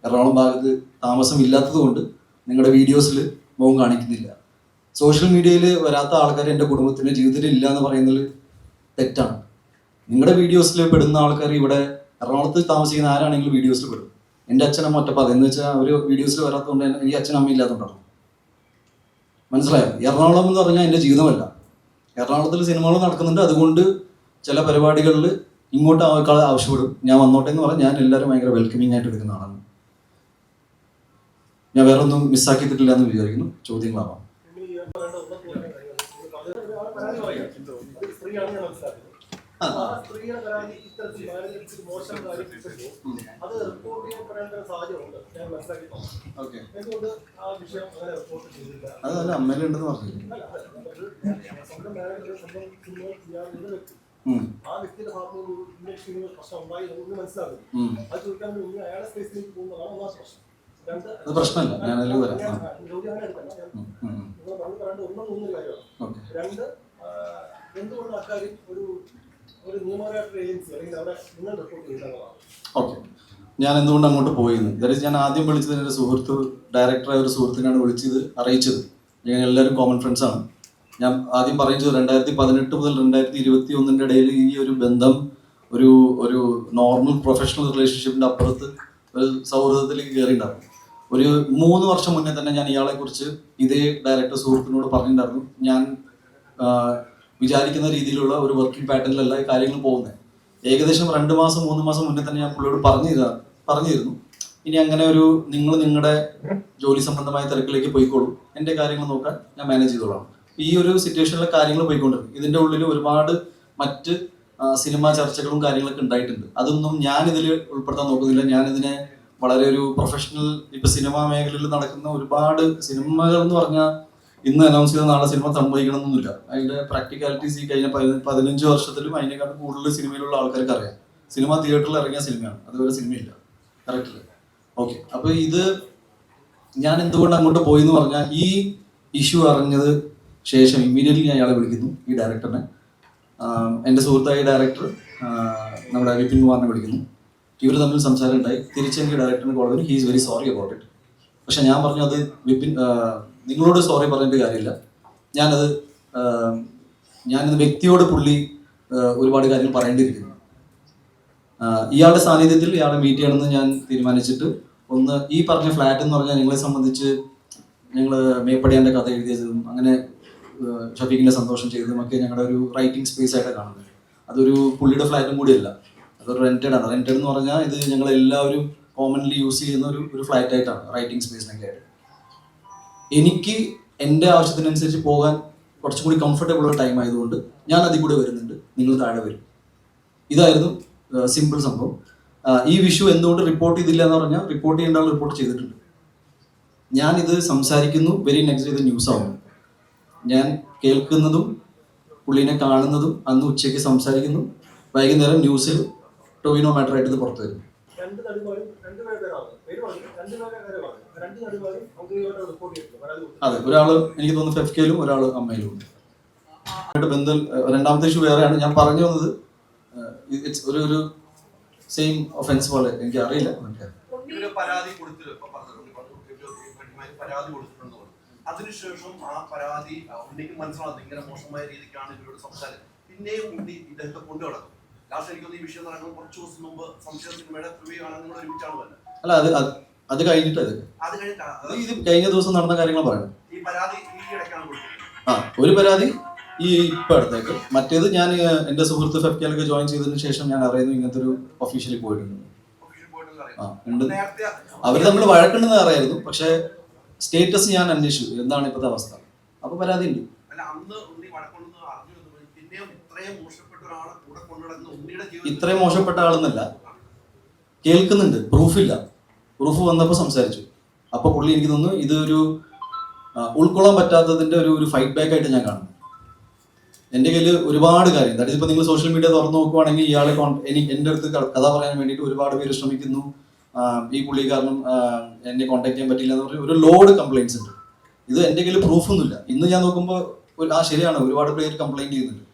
എറണാകുളം ഭാഗത്ത് താമസം ഇല്ലാത്തത് കൊണ്ട് നിങ്ങളുടെ വീഡിയോസിൽ മുഖം കാണിക്കുന്നില്ല. സോഷ്യൽ മീഡിയയിൽ വരാത്ത ആൾക്കാർ എൻ്റെ കുടുംബത്തിൻ്റെ ജീവിതത്തിൽ ഇല്ല എന്ന് പറയുന്നത് തെറ്റാണ്. നിങ്ങളുടെ വീഡിയോസിൽ പെടുന്ന ആൾക്കാർ ഇവിടെ എറണാകുളത്ത് താമസിക്കുന്ന ആരാണെങ്കിലും വീഡിയോസിൽ പെടും. എൻ്റെ അച്ഛനമ്മ ഒറ്റപ്പാത എന്ന് വെച്ചാൽ അവർ വീഡിയോസിൽ വരാത്തതുകൊണ്ട് എനിക്ക് അച്ഛനമ്മ ഇല്ലാത്തതുകൊണ്ടാണ്. മനസ്സിലായോ? എറണാകുളം എന്ന് പറഞ്ഞാൽ എൻ്റെ ജീവിതമല്ല. എറണാകുളത്തിൽ സിനിമകൾ നടക്കുന്നുണ്ട്, അതുകൊണ്ട് ചില പരിപാടികളിൽ ഇങ്ങോട്ട് ആൾക്കാർ ആവശ്യപ്പെടും. ഞാൻ വന്നോട്ടെ എന്ന് പറഞ്ഞാൽ ഞാൻ എല്ലാവരും ഭയങ്കര വെൽക്കമിങ് ആയിട്ട് എടുക്കുന്ന ആളാണ്. ഞാൻ വേറെ ഒന്നും മിസ്സാക്കിയിട്ടില്ല എന്ന് വിചാരിക്കുന്നു. ചോദ്യങ്ങളാവാം. അതല്ല അമ്മയിലുണ്ടെന്ന് പറഞ്ഞില്ല. ആ വ്യക്തിയുടെ ഭാഗത്ത് പ്രശ്നം ഉണ്ടായി മനസ്സിലാകും. അത് ചോദിക്കാൻ വേണ്ടി അയാളെ സ്പേസിലേക്ക് പോകുന്നതാണ് ഒന്നാമത്തെ പ്രശ്നം. അത് പ്രശ്നമല്ല, ഞാൻ അതിൽ വരാം. രണ്ട്, എന്തുകൊണ്ട് അക്കാര്യം ഒരു നിയമപരമായിട്ടുള്ള ഏജൻസി അല്ലെങ്കിൽ അവിടെ നിങ്ങൾ റിപ്പോർട്ട് ചെയ്തതാണ്? ഓക്കെ, ഞാൻ എന്തുകൊണ്ട് അങ്ങോട്ട് പോയിരുന്നു? ദാറ്റ് ഞാൻ ആദ്യം വിളിച്ചത് എൻ്റെ ഡയറക്ടറായ ഒരു സുഹൃത്തിനാണ് അറിയിച്ചത്. ഞങ്ങൾ എല്ലാവരും കോമൺ ഫ്രണ്ട്സാണ്. ഞാൻ ആദ്യം പറയുന്നത് 2018 മുതൽ 2021 ഇടയിൽ ഈ ഒരു ബന്ധം ഒരു നോർമൽ പ്രൊഫഷണൽ റിലേഷൻഷിപ്പിൻ്റെ അപ്പുറത്ത് ഒരു സൗഹൃദത്തിലേക്ക് കയറിയിട്ടുണ്ടായിരുന്നു. ഒരു 3 വർഷം മുന്നേ തന്നെ ഞാൻ ഇയാളെക്കുറിച്ച് ഇതേ ഡയറക്ടർ സുഹൃത്തിനോട് പറഞ്ഞിട്ടുണ്ടായിരുന്നു. ഞാൻ വിചാരിക്കുന്ന രീതിയിലുള്ള ഒരു വർക്കിംഗ് പാറ്റേണിലല്ല ഈ കാര്യങ്ങൾ പോകുന്നത്. ഏകദേശം 2 മാസം 3 മാസം മുന്നേ തന്നെ ഞാൻ പുള്ളിയോട് പറഞ്ഞിരുന്നു, ഇനി അങ്ങനെ നിങ്ങളുടെ ജോലി സംബന്ധമായ തിരക്കിലേക്ക് പോയിക്കോളൂ, എൻ്റെ കാര്യങ്ങൾ നോക്കാൻ ഞാൻ മാനേജ് ചെയ്തോളാം. ഈ ഒരു സിറ്റുവേഷനിലെ കാര്യങ്ങൾ പോയിക്കൊണ്ടിരുന്നു. ഇതിൻ്റെ ഉള്ളിൽ ഒരുപാട് മറ്റ് സിനിമാ ചർച്ചകളും കാര്യങ്ങളൊക്കെ ഉണ്ടായിട്ടുണ്ട്. അതൊന്നും ഞാനിതിൽ ഉൾപ്പെടുത്താൻ നോക്കുന്നില്ല. ഞാനിതിനെ വളരെ ഒരു പ്രൊഫഷണൽ ഇപ്പൊ സിനിമാ മേഖലയിൽ നടക്കുന്ന ഒരുപാട് സിനിമകൾ എന്ന് പറഞ്ഞാൽ ഇന്ന് അനൗൺസ് ചെയ്ത നാളെ സിനിമ സംഭവിക്കണം എന്നൊന്നുമില്ല. അതിന്റെ പ്രാക്ടിക്കാലിറ്റീസ് ഈ കഴിഞ്ഞ 15 വർഷത്തിലും അതിനെക്കാട്ടും കൂടുതൽ സിനിമയിലുള്ള ആൾക്കാർക്ക് അറിയാം. സിനിമ തിയേറ്ററിൽ ഇറങ്ങിയ സിനിമയാണ്, അതുവരെ സിനിമയില്ല. കറക്റ്റ് അല്ലേ? ഓക്കെ. അപ്പൊ ഇത് ഞാൻ എന്തുകൊണ്ട് അങ്ങോട്ട് പോയി എന്ന് പറഞ്ഞാൽ ഈ ഇഷ്യൂ അറിഞ്ഞത് ശേഷം ഇമ്മീഡിയറ്റ്ലി ഞാൻ ഇയാളെ വിളിക്കുന്നു, ഈ ഡയറക്ടറിനെ. എൻ്റെ സുഹൃത്തായ ഡയറക്ടർ നമ്മുടെ വിപിൻ കുമാറിനെ വിളിക്കുന്നു. ഇവർ തമ്മിൽ സംസാരം ഉണ്ടായി. തിരിച്ചെനിക്ക് ഡയറക്ടറിന് കോൾ വരും. He is very sorry about it. പക്ഷെ ഞാൻ പറഞ്ഞു അത് വിപിൻ, നിങ്ങളോട് സോറി പറഞ്ഞിട്ട് കാര്യമില്ല. ഞാനിത് വ്യക്തിയോട് പുള്ളി ഒരുപാട് കാര്യങ്ങൾ പറയേണ്ടിയിരിക്കുന്നു. ഇയാളുടെ സാന്നിധ്യത്തിൽ ഇയാളെ മീറ്റ് ചെയ്യണമെന്ന് ഞാൻ തീരുമാനിച്ചിട്ട് ഒന്ന് ഈ പറഞ്ഞ ഫ്ലാറ്റ് എന്ന് പറഞ്ഞാൽ നിങ്ങളെ സംബന്ധിച്ച് ഞങ്ങൾ മേപ്പടിയാൻ്റെ കഥ എഴുതിയതും അങ്ങനെ ഷഫീഖിൻ്റെ സന്തോഷം ചെയ്തതും ഒക്കെ ഞങ്ങളുടെ ഒരു റൈറ്റിംഗ് സ്പേസ് ആയിട്ട് കാണുന്നത്. അതൊരു പുള്ളിയുടെ ഫ്ലാറ്റും കൂടിയല്ല, അതൊരു റെന്റഡ് ആണ്. റെന്റഡ് എന്ന് പറഞ്ഞാൽ ഇത് ഞങ്ങളെല്ലാവരും കോമൺലി യൂസ് ചെയ്യുന്ന ഒരു ഫ്ലാറ്റ് ആയിട്ടാണ്, റൈറ്റിംഗ് സ്പേസിനൊക്കെ ആയിട്ട്. എനിക്ക് എൻ്റെ ആവശ്യത്തിനനുസരിച്ച് പോകാൻ കുറച്ചും കൂടി കംഫർട്ടബിൾ ഉള്ള ടൈം ആയതുകൊണ്ട് ഞാൻ അതിൽ കൂടെ വരുന്നുണ്ട്, നിങ്ങൾ താഴെ വരും. ഇതായിരുന്നു സിമ്പിൾ സംഭവം. ഈ വിഷു എന്തുകൊണ്ട് റിപ്പോർട്ട് ചെയ്തില്ല എന്ന് പറഞ്ഞാൽ റിപ്പോർട്ട് ചെയ്യേണ്ട ആൾ റിപ്പോർട്ട് ചെയ്തിട്ടുണ്ട്. ഞാനിത് സംസാരിക്കുന്നു, വെരി നെക്സ്റ്റ് ഇത് ന്യൂസ് ആവുന്നു. ഞാൻ കേൾക്കുന്നതും പുള്ളിനെ കാണുന്നതും അന്ന് ഉച്ചയ്ക്ക് സംസാരിക്കുന്നു, വൈകുന്നേരം ന്യൂസിൽ ടൊവിനോ മാറ്ററായിട്ട് ഇത് പുറത്തു വരും. അതെ, ഒരാള് എനിക്ക് തോന്നുന്നു ഫെഫ്കയിലും ഒരാള് അമ്മയിലും ഉണ്ട്. ബന്ധം രണ്ടാമത്തെ ഇഷ്യൂ വേറെയാണ്. ഞാൻ പറഞ്ഞു വന്നത് ഒരു സെയിം ഒഫൻസ് പോലെ എനിക്ക് അറിയില്ല. പരാതി കൊടുത്തിട്ടുണ്ടോ? അതിനുശേഷം ആ പരാതി ഉണ്ണിക്ക് മനസ്സിലാകുന്നത് ഇങ്ങനെ മോശമായ രീതിക്കാണ് ഇവരോട് സംസാരം. പിന്നെയും ഉണ്ണി ഇദ്ദേഹത്തെ കൊണ്ടു നടക്കും. ലാസ്റ്റ് എനിക്കൊന്ന് ഈ വിഷയം നടക്കുമ്പോൾ കുറച്ച് ദിവസം മുമ്പ് സംശയ സിനിമയുടെ പ്രിവ്യൂ ആണ് നിങ്ങൾ ഒരുമിച്ചാണ് വന്നത്. അല്ല, അത് കഴിഞ്ഞിട്ട് ഇത് കഴിഞ്ഞ ദിവസം നടന്ന കാര്യങ്ങൾ പറയണം. ഈ പരാതി ഈ ഇടയ്ക്കാണ് കൊടുത്തത്. ഒരു പരാതി ഈ ഇപ്പൊ അടുത്തേക്ക്, മറ്റേത് ഞാൻ എന്റെ സുഹൃത്ത് ഫെഫ്കയിലൊക്കെ ജോയിൻ ചെയ്തതിനു ശേഷം ഞാൻ അറിയുന്നു ഇങ്ങനത്തെ ഒരു ഒഫീഷ്യലി പോയിട്ടുണ്ട്. അവർ തമ്മിൽ വഴക്കുണ്ടെന്ന് അറിയായിരുന്നു, പക്ഷെ സ്റ്റേറ്റസ് ഞാൻ അന്വേഷിച്ചു എന്താണ് ഇപ്പോഴത്തെ അവസ്ഥ. അപ്പൊ പരാതി ഉണ്ട്. ഇത്രയും മോശപ്പെട്ട ആളെന്നല്ല, കേൾക്കുന്നുണ്ട്, പ്രൂഫില്ല. പ്രൂഫ് വന്നപ്പോൾ സംസാരിച്ചു. അപ്പൊ പുള്ളി എനിക്ക് തോന്നുന്നു ഇതൊരു ഉൾക്കൊള്ളാൻ പറ്റാത്തതിന്റെ ഒരു ഫൈറ്റ് ബാക്ക് ആയിട്ട് ഞാൻ കാണുന്നു. എൻ്റെ കയ്യിൽ ഒരുപാട് കാര്യം, ദാറ്റ് ഇപ്പൊ നിങ്ങൾ സോഷ്യൽ മീഡിയ തുറന്നു നോക്കുവാണെങ്കിൽ ഇയാളെ എൻ്റെ അടുത്ത് കഥ പറയാൻ വേണ്ടിയിട്ട് ഒരുപാട് പേര് ശ്രമിക്കുന്നു. ഈ പുള്ളി കാരണം എന്നെ കോൺടാക്ട് ചെയ്യാൻ പറ്റില്ല എന്ന് പറഞ്ഞ ഒരു ലോഡ് കംപ്ലൈൻറ്റ്സ് ഉണ്ട്. ഇത് എൻ്റെ കയ്യിൽ പ്രൂഫൊന്നുമില്ല. ഇന്ന് ഞാൻ നോക്കുമ്പോൾ ശരിയാണ്, ഒരുപാട് പേര് കംപ്ലൈന്റ് ചെയ്യുന്നുണ്ട്.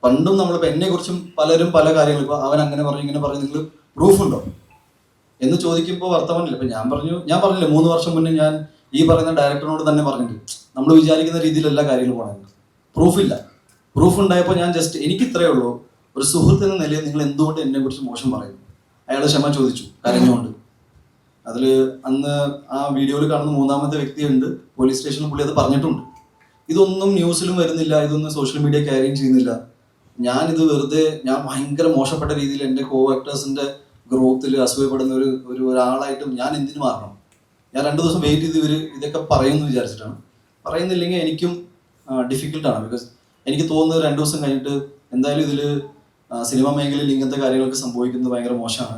പണ്ടും നമ്മളിപ്പോൾ എന്നെ കുറിച്ചും പലരും പല കാര്യങ്ങൾ, ഇപ്പൊ അവൻ അങ്ങനെ പറഞ്ഞു ഇങ്ങനെ പറഞ്ഞു, നിങ്ങൾ പ്രൂഫ് ഉണ്ടോ എന്ന് ചോദിക്കുമ്പോൾ വർത്തമാനില്ല. ഇപ്പൊ ഞാൻ പറഞ്ഞില്ലേ 3 വർഷം മുന്നേ ഞാൻ ഈ പറയുന്ന ഡയറക്ടറിനോട് തന്നെ പറഞ്ഞിട്ട് നമ്മൾ വിചാരിക്കുന്ന രീതിയിലല്ല കാര്യങ്ങൾ പോകണമെങ്കിൽ പ്രൂഫില്ല. പ്രൂഫ് ഉണ്ടായപ്പോൾ ഞാൻ ജസ്റ്റ് എനിക്ക് ഇത്രയേ ഉള്ളൂ, ഒരു സുഹൃത്ത് എന്ന നിലയിൽ നിങ്ങൾ എന്തുകൊണ്ട് എന്നെ കുറിച്ച് മോശം പറയുന്നു? അയാൾ ക്ഷമ ചോദിച്ചു കരഞ്ഞുകൊണ്ട്. അതിൽ അന്ന് ആ വീഡിയോയിൽ കാണുന്ന 3ാമത്തെ വ്യക്തിയുണ്ട്, പോലീസ് സ്റ്റേഷനിൽ പുള്ളി അത് പറഞ്ഞിട്ടുണ്ട്. ഇതൊന്നും ന്യൂസിലും വരുന്നില്ല, ഇതൊന്നും സോഷ്യൽ മീഡിയ ക്യാരിയും ചെയ്യുന്നില്ല. ഞാനിത് വെറുതെ ഞാൻ ഭയങ്കര മോശപ്പെട്ട രീതിയിൽ എൻ്റെ കോ ആക്ടേഴ്സിന്റെ ഗ്രോത്തിൽ അസൂയപ്പെടുന്ന ഒരാളായിട്ടും ഞാൻ എന്തിനു മാറണം? ഞാൻ 2 ദിവസം വെയിറ്റ് ചെയ്ത് ഇതൊക്കെ പറയുമെന്ന് വിചാരിച്ചിട്ടാണ്. പറയുന്നില്ലെങ്കിൽ എനിക്കും ഡിഫിക്കൽട്ടാണ്. ബിക്കോസ് എനിക്ക് തോന്നുന്നത് 2 ദിവസം കഴിഞ്ഞിട്ട് എന്തായാലും ഇതിൽ സിനിമാ മേഖലയിൽ ഇങ്ങനത്തെ കാര്യങ്ങളൊക്കെ സംഭവിക്കുന്നത് ഭയങ്കര മോശമാണ്.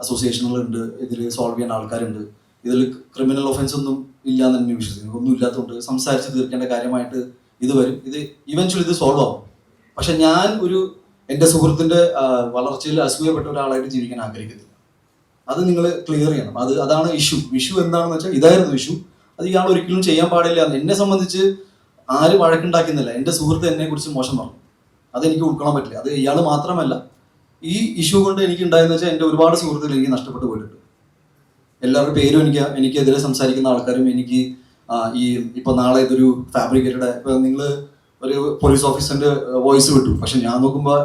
അസോസിയേഷനുകളുണ്ട്, ഇതിൽ സോൾവ് ചെയ്യാൻ ആൾക്കാരുണ്ട്, ഇതിൽ ക്രിമിനൽ ഒഫൻസ് ഒന്നും ഇല്ലാന്ന് തന്നെ വിശ്വസിക്കുന്നു. ഒന്നും ഇല്ലാത്തതുകൊണ്ട് സംസാരിച്ച് തീർക്കേണ്ട കാര്യമായിട്ട് ഇത് വരും. ഇത് ഇവൻച്വലി ഇത് സോൾവ് ആവും. പക്ഷെ ഞാൻ എൻ്റെ സുഹൃത്തിൻ്റെ വളർച്ചയിൽ അസൂയപ്പെട്ട ഒരാളായിട്ട് ജീവിക്കാൻ ആഗ്രഹിക്കുന്നില്ല. അത് നിങ്ങൾ ക്ലിയർ ചെയ്യണം. അതാണ് ഇഷ്യൂ എന്താണെന്ന് വെച്ചാൽ ഇതായിരുന്നു ഇഷ്യൂ. അത് ഇയാൾ ഒരിക്കലും ചെയ്യാൻ പാടില്ല. എന്നെ സംബന്ധിച്ച് ആര് വഴക്കുണ്ടാക്കുന്നില്ല. എൻ്റെ സുഹൃത്ത് എന്നെ കുറിച്ച് മോശം പറഞ്ഞു, അതെനിക്ക് ഉൾക്കൊള്ളാൻ പറ്റില്ല. അത് ഇയാൾ മാത്രമല്ല, ഈ ഇഷ്യൂ കൊണ്ട് എനിക്ക് ഉണ്ടായെന്ന് വെച്ചാൽ എൻ്റെ ഒരുപാട് സുഹൃത്തുക്കൾ എനിക്ക് നഷ്ടപ്പെട്ടു പോയിട്ടുണ്ട്. എല്ലാവരുടെ പേരും എനിക്കെതിരെ സംസാരിക്കുന്ന ആൾക്കാരും എനിക്ക് ഇപ്പൊ നാളെ ഇതൊരു ഫാബ്രിക്കേറ്റഡ്, ഇപ്പൊ നിങ്ങൾ ഒരു പോലീസ് ഓഫീസറിന്റെ വോയിസ് വിട്ടു, പക്ഷെ ഞാൻ നോക്കുമ്പോൾ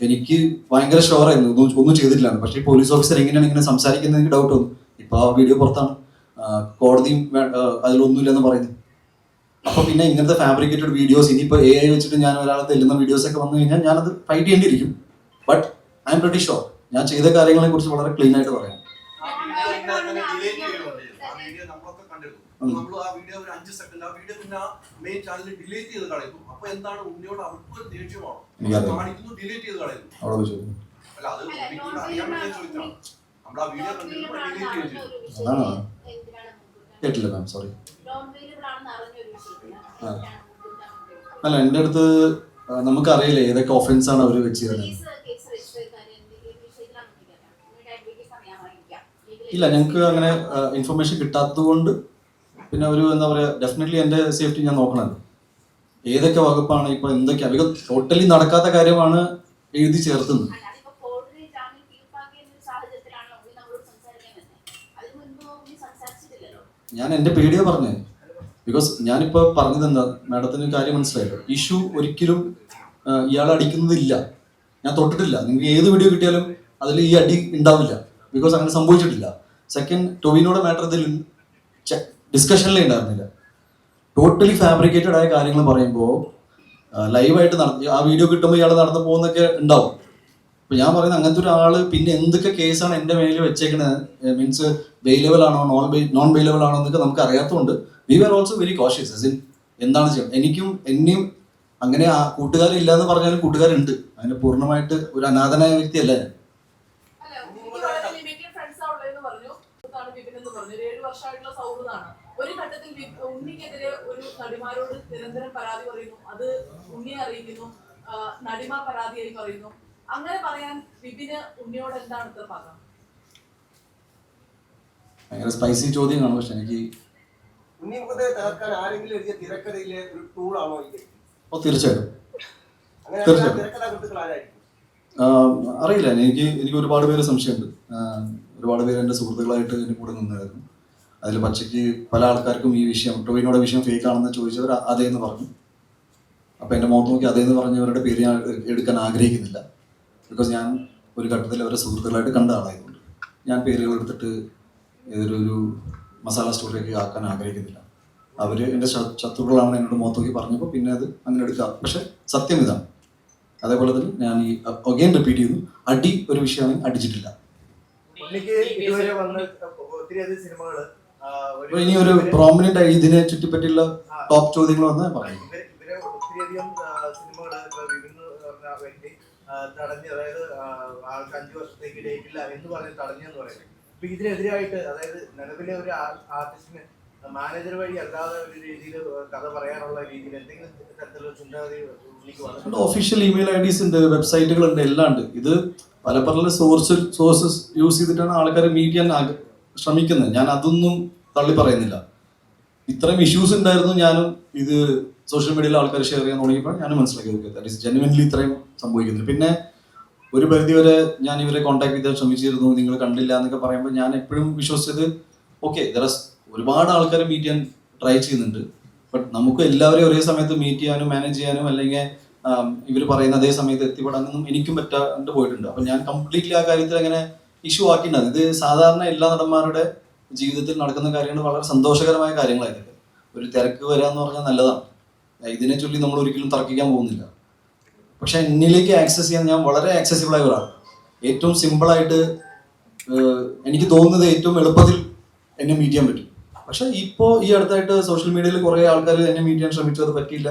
എനിക്ക് ഭയങ്കര ഷുവറായിരുന്നു ഒന്നും ചെയ്തിട്ടില്ല. പക്ഷേ ഈ പോലീസ് ഓഫീസർ എങ്ങനെയാണ് ഇങ്ങനെ സംസാരിക്കുന്നത് എനിക്ക് ഡൗട്ട് വന്നു. ഇപ്പൊ ആ വീഡിയോ പുറത്താണ്, കോടതിയും അതിലൊന്നുമില്ലെന്ന് പറയുന്നു. അപ്പൊ പിന്നെ ഇങ്ങനത്തെ ഫാബ്രിക്കേറ്റഡ് വീഡിയോസ് ഇനിയിപ്പോൾ AI വെച്ചിട്ട് ഞാൻ ഒരാളെ തെല്ലുന്ന വീഡിയോസ് ഒക്കെ വന്നു കഴിഞ്ഞാൽ ഞാനത് ഫൈറ്റ് ചെയ്യേണ്ടിയിരിക്കും. But I'm pretty sure ഞാൻ ചെയ്ത കാര്യങ്ങളെ കുറിച്ച് വളരെ ക്ലീൻ ആയിട്ട് പറയാം. നമ്മൾ ആ വീഡിയോ ഒരു 5 സെക്കൻഡ് ആ വീഡിയോ പിന്നെ മെയിൻ ചാനലിൽ ഡിലീറ്റ് ചെയ്ത് കളയുന്നു. അപ്പൊ എന്താണ് ഉണ്ണിയോട് അവർക്ക് ദേഷ്യമാണോ കാണിക്കുന്നു, ഡിലീറ്റ് ചെയ്ത് കളയുന്നു? അല്ല അത് അറിയാൻ വേണ്ടി ചോദിച്ചാണ്. നമ്മൾ ആ വീഡിയോ കണ്ടിട്ട് ഡിലീറ്റ് ചെയ്തു. അതാണോ? കേട്ടില്ല മാം, സോറി. അല്ല, എൻ്റെ അടുത്ത് നമുക്കറിയില്ല ഏതൊക്കെ ഒഫൻസ് ആണ് അവർ വെച്ചിരുന്നത്. ഇല്ല, ഞങ്ങൾക്ക് അങ്ങനെ ഇൻഫർമേഷൻ കിട്ടാത്തത് കൊണ്ട് പിന്നെ ഒരു എന്താ പറയുക, ഡെഫിനറ്റ്ലി എൻ്റെ സേഫ്റ്റി ഞാൻ നോക്കണമല്ലോ. ഏതൊക്കെ വകുപ്പാണ് ഇപ്പൊ എന്തൊക്കെയാണ്, ബിക്കോസ് ടോട്ടലി നടക്കാത്ത കാര്യമാണ് എഴുതി ചേർത്തുന്നത്. ഞാൻ എൻ്റെ പേടിയോ പറഞ്ഞത്, ബിക്കോസ് ഞാനിപ്പോൾ പറഞ്ഞത് എന്താ, മാഡത്തിന് കാര്യം മനസ്സിലായല്ലോ. ഇഷ്യൂ ഒരിക്കലും ഇയാൾ അടിക്കുന്നതില്ല, ഞാൻ തൊട്ടിട്ടില്ല. നിങ്ങൾക്ക് ഏത് വീഡിയോ കിട്ടിയാലും അതിൽ ഈ അടി ഉണ്ടാവില്ല, ബിക്കോസ് അങ്ങനെ സംഭവിച്ചിട്ടില്ല. സെക്കൻഡ്, ടൊവിനോയുടെ മാറ്റർ ഇതിൽ ഡിസ്കഷനിലേ ഉണ്ടായിരുന്നില്ല. ടോട്ടലി ഫാബ്രിക്കേറ്റഡ് ആയ കാര്യങ്ങൾ പറയുമ്പോൾ ലൈവായിട്ട് ആ വീഡിയോ കിട്ടുമ്പോൾ ഇയാൾ നടന്നു പോകുന്നൊക്കെ ഉണ്ടാവും. അപ്പൊ ഞാൻ പറയുന്നത് അങ്ങനത്തെ ഒരാള് പിന്നെ എന്തൊക്കെ കേസാണ് എൻ്റെ മേലിൽ വെച്ചേക്കുന്നത്, മീൻസ് ബെയിലബിൾ ആണോ നോൺ ബെയിലബിൾ ആണോ എന്നൊക്കെ നമുക്ക് അറിയാത്തതുകൊണ്ട് we are also very cautious. as in എന്താണ് ചെയ്യുന്നത്. എന്നെയും അങ്ങനെ ആ കൂട്ടുകാരില്ല എന്ന് പറഞ്ഞാലും കൂട്ടുകാരുണ്ട്. അങ്ങനെ പൂർണ്ണമായിട്ട് ഒരു അനാഥനായ വ്യക്തിയല്ല ഞാൻ. ഒരു ഘട്ടത്തിൽ ഉണ്ണിക്കെതിരെ ഒരു നടിമാരോട് നിരന്തരം പരാതി പറയുന്നു, അത് ഉണ്ണിയെ അറിയിക്കുന്നു, നടിമാർ പരാതിയായി പറയുന്നു. അങ്ങനെ പറയാൻ വിപിന് ഉണ്ണിയോട് എന്താണ് ഇത്ര പാകം? ഭയങ്കര സ്പൈസി ചോദ്യമാണ്. പക്ഷെ എനിക്ക് ഉണ്ണിമുഖത്തെ തകർക്കാൻ ആരെങ്കിലും എഴുതിയ തിരക്കഥയിലെ ഒരു ടൂളാണോ ഇത്? തീർച്ചയായിട്ടും തിരക്കഥാകൃത്തുക്കൾ ആരായിരിക്കും? അറിയില്ല. എനിക്ക് ഒരുപാട് പേര് സംശയമുണ്ട്. ഒരുപാട് പേര് എൻ്റെ സുഹൃത്തുക്കളായിട്ട് എൻ്റെ കൂടെ നിന്നായിരുന്നു. അതിൽ പച്ചയ്ക്ക് പല ആൾക്കാർക്കും ഈ വിഷയം, ടൊവിനോയുടെ വിഷയം ഫേക്ക് ആണെന്ന് ചോദിച്ചവർ അതേന്ന് പറഞ്ഞു. അപ്പോൾ എൻ്റെ മുഖത്ത് നോക്കി അതേന്ന് പറഞ്ഞവരുടെ പേര് ഞാൻ എടുക്കാൻ ആഗ്രഹിക്കുന്നില്ല. ബിക്കോസ് ഞാൻ ഒരു ഘട്ടത്തിൽ അവരെ സുഹൃത്തുക്കളായിട്ട് കണ്ട ആളായതുകൊണ്ട് ഞാൻ പേരുകൾ എടുത്തിട്ട് ഏതൊരു മസാല സ്റ്റോറിയൊക്കെ ആക്കാൻ ആഗ്രഹിക്കുന്നില്ല. അവർ എൻ്റെ ശത്രുക്കളാണ് എന്നോട് മുഖത്ത് നോക്കി പറഞ്ഞപ്പോൾ പിന്നെ അത് അങ്ങനെ എടുക്കാം. പക്ഷെ സത്യം ഇതാണ്. അതേപോലെ തന്നെ ഞാൻ ഈ അഗെയിൻ റിപ്പീറ്റ് ചെയ്യുന്നു, അടി ഒരു വിഷയമാണ്, അടിച്ചിട്ടില്ല. ഇതുവരെ വന്ന് ഒത്തിരിയധികം സിനിമകള് ഇനി ഒരു പ്രോമിനന്റ് ആയി ഇതിനെ ചുറ്റിപ്പറ്റിയുള്ള ടോപ്പ് ചോദ്യങ്ങൾ വന്നാൽ പറയും. ഇവരെ ഒത്തിരിയധികം സിനിമകള് പറഞ്ഞ വ്യക്തി തടഞ്ഞ്, അതായത് ആൾക്ക് 5 വർഷത്തേക്ക് ഡേറ്റില്ല എന്ന് പറഞ്ഞ് തടഞ്ഞെന്ന് പറയുന്നത്. അപ്പൊ ഇതിനെതിരായിട്ട്, അതായത് നിലവിലെ ഒരു ആർട്ടിസ്റ്റിന് മാനേജർ വഴി അല്ലാതെ ഒരു രീതിയിൽ കഥ പറയാനുള്ള രീതിയിൽ എന്തെങ്കിലും തരത്തിലുള്ള ചിന്താഗതി ഒഫീഷ്യൽ ഇമെയിൽ IDs ഉണ്ട്, വെബ്സൈറ്റുകളുണ്ട്, എല്ലാം ഉണ്ട്. ഇത് പല സോഴ്സസ് യൂസ് ചെയ്തിട്ടാണ് ആൾക്കാർ മീറ്റ് ചെയ്യാൻ ശ്രമിക്കുന്നത്. ഞാൻ അതൊന്നും തള്ളി പറയുന്നില്ല. ഇത്രയും ഇഷ്യൂസ് ഉണ്ടായിരുന്നു, ഞാനും ഇത് സോഷ്യൽ മീഡിയയിൽ ആൾക്കാർ ഷെയർ ചെയ്യാൻ തുടങ്ങിയപ്പോൾ ഞാൻ മനസ്സിലാക്കി ജെന്യുവൻലി ഇത്രയും സംഭവിക്കുന്നത്. പിന്നെ ഒരു പരിധി വരെ ഞാൻ ഇവരെ കോൺടാക്ട് ചെയ്താൽ ശ്രമിച്ചിരുന്നു, നിങ്ങൾ കണ്ടില്ല എന്നൊക്കെ പറയുമ്പോൾ ഞാൻ എപ്പോഴും വിശ്വസിച്ചത് ഓക്കെ, ഒരുപാട് ആൾക്കാരെ മീറ്റ് ചെയ്യാൻ ട്രൈ ചെയ്യുന്നുണ്ട്. ബട്ട് നമുക്ക് എല്ലാവരെയും ഒരേ സമയത്ത് മീറ്റ് ചെയ്യാനും മാനേജ് ചെയ്യാനും അല്ലെങ്കിൽ ഇവർ പറയുന്ന അതേ സമയത്ത് എത്തിപ്പെടാനൊന്നും എനിക്കും പറ്റാണ്ട് പോയിട്ടുണ്ട്. അപ്പം ഞാൻ കംപ്ലീറ്റ്ലി ആ കാര്യത്തിൽ അങ്ങനെ ഇഷ്യൂ ആക്കിയിട്ടുണ്ടാകും. ഇത് സാധാരണ എല്ലാ നടന്മാരുടെ ജീവിതത്തിൽ നടക്കുന്ന കാര്യങ്ങൾ, വളരെ സന്തോഷകരമായ കാര്യങ്ങളായിരുന്നു. ഒരു തിരക്ക് വരിക എന്ന് പറഞ്ഞാൽ നല്ലതാണ്. ഇതിനെ ചൊല്ലി നമ്മൾ ഒരിക്കലും തർക്കിക്കാൻ പോകുന്നില്ല. പക്ഷെ എന്നിലേക്ക് ആക്സസ് ചെയ്യാൻ ഞാൻ വളരെ ആക്സസിബിൾ ആയ ഒരാളാണ്. ഏറ്റവും സിമ്പിളായിട്ട് എനിക്ക് തോന്നുന്നത് ഏറ്റവും എളുപ്പത്തിൽ എന്നെ മീറ്റ് ചെയ്യാൻ പറ്റും. പക്ഷെ ഇപ്പോൾ ഈ അടുത്തായിട്ട് സോഷ്യൽ മീഡിയയിൽ കുറേ ആൾക്കാർ എന്നെ മീറ്റ് ചെയ്യാൻ ശ്രമിച്ചു, അത് പറ്റിയില്ല.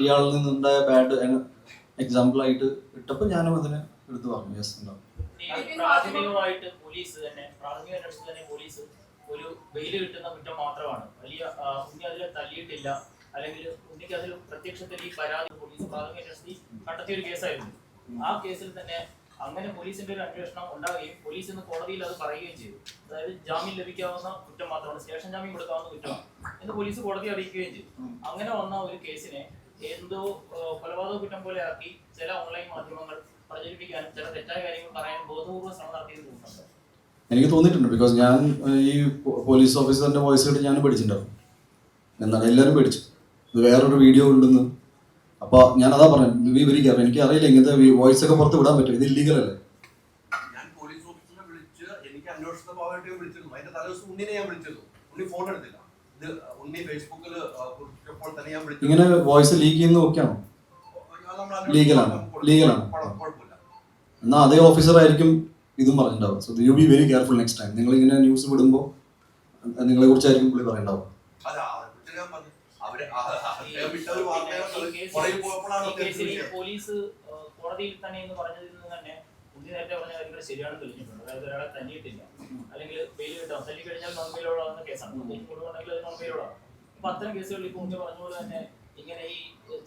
ഇയാളിൽ നിന്നുണ്ടായ ബാഡ് എക്സാമ്പിളായിട്ട് ഇട്ടപ്പോൾ ഞാനും അതിനെ എടുത്ത് പറഞ്ഞു. യെസ് ഉണ്ടാവും. പ്രാഥമികമായിട്ട് പോലീസ് തന്നെ, പ്രാഥമിക അന്വേഷണത്തിൽ തന്നെ പോലീസ് ഒരു ബെയില് കിട്ടുന്ന കുറ്റം മാത്രമാണ്. വലിയ ഉണ്ണി അതിൽ തല്ലിയിട്ടില്ല, അല്ലെങ്കിൽ ഉണ്ണിക്ക് അതിൽ പ്രത്യക്ഷത്തിൽ ഈ പരാതി പോലീസ് പ്രാഥമിക അന്വേഷണത്തിൽ കണ്ടെത്തിയ ഒരു കേസായിരുന്നു. ആ കേസിൽ തന്നെ അങ്ങനെ പോലീസിന്റെ ഒരു അന്വേഷണം ഉണ്ടാവുകയും പോലീസ് ഇന്ന് കോടതിയിൽ അത് പറയുകയും ചെയ്തു. അതായത് ജാമ്യം ലഭിക്കാവുന്ന കുറ്റം മാത്രമാണ്, സ്റ്റേഷൻ ജാമ്യം കൊടുക്കാവുന്ന കുറ്റമാണ് എന്ന് പോലീസ് കോടതി അറിയിക്കുകയും ചെയ്തു. അങ്ങനെ വന്ന ഒരു കേസിനെ എന്തോ കൊലപാതക കുറ്റം പോലെ ആക്കി ചില ഓൺലൈൻ മാധ്യമങ്ങൾ പ്രചരിപ്പിക്കാനും ചില തെറ്റായ കാര്യങ്ങൾ പറയാനും ബോധപൂർവ്വം ശ്രമം നടത്തിയെന്ന് തോന്നുന്നുണ്ട്. എനിക്ക് തോന്നിയിട്ടുണ്ട്. ബിക്കോസ് ഞാൻ ഈ പോലീസ് ഓഫീസറിന്റെ വോയിസ് കേട്ട് ഞാൻ പഠിച്ചിട്ടുണ്ടാവും. എന്താണ് എല്ലാവരും പഠിച്ചു, ഇത് വേറൊരു വീഡിയോ ഉണ്ടെന്ന്. അപ്പോൾ ഞാൻ അതാ പറഞ്ഞു, വിവരിക്കാം. എനിക്ക് അറിയില്ല ഇങ്ങനത്തെ വോയിസ് ഒക്കെ പുറത്ത് വിടാൻ പറ്റും, ഇത് ഇല്ലീഗൽ അല്ലേ. ഞാൻ പോലീസ് ഓഫീസറിനെ വിളിച്ച് എനിക്ക് അന്വേഷണ ഭാഗമായിട്ട് വിളിച്ചിരുന്നു. അതിന്റെ തലേദിവസം ഉണ്ണിനെ ഞാൻ വിളിച്ചിരുന്നു. ഉണ്ണി ഫോൺ എടുത്തില്ല. ഇത് ഉണ്ണി ഫേസ്ബുക്കിൽ കുറിച്ചപ്പോൾ തന്നെ ഞാൻ വിളിച്ചു. ഇങ്ങനെ വോയിസ് ലീക്ക് ചെയ്യുന്ന ഓക്കെയാണോ? ലീഗലാണ്. എന്നാൽ അതേ ഓഫീസർ ആയിരിക്കും ഇതും പറഞ്ഞിട്ടുണ്ടാവും. So you be very careful next time. നിങ്ങൾ ഇങ്ങനെ ന്യൂസ് വിടുമ്പോൾ നിങ്ങളെ കുറിച്ചായിരിക്കും പുള്ളി പറയുന്നുണ്ടാവും. പോലീസ് കോടതിയിൽ തന്നെ എന്ന് പറഞ്ഞതിൽ നിന്ന് തന്നെ ഉണ്ണി നേരത്തെ പറഞ്ഞ കാര്യങ്ങൾ ശരിയാണെന്ന് തെളിഞ്ഞിട്ടുണ്ട്. അതായത് ഒരാളെ തല്ലിയിട്ടില്ല, അല്ലെങ്കിൽ ബെയിൽ കിട്ടാം, തല്ലി കഴിഞ്ഞാൽ നോൺ ബെയിലോടാവുന്ന കേസാണ്. കൊടുക്കുന്നുണ്ടെങ്കിൽ അത് നോൺ ബെയിലോടാവും. അപ്പൊ അത്തരം കേസുകളിൽ ഇപ്പോൾ ഉണ്ണി പറഞ്ഞതുപോലെ തന്നെ ഇങ്ങനെ ഈ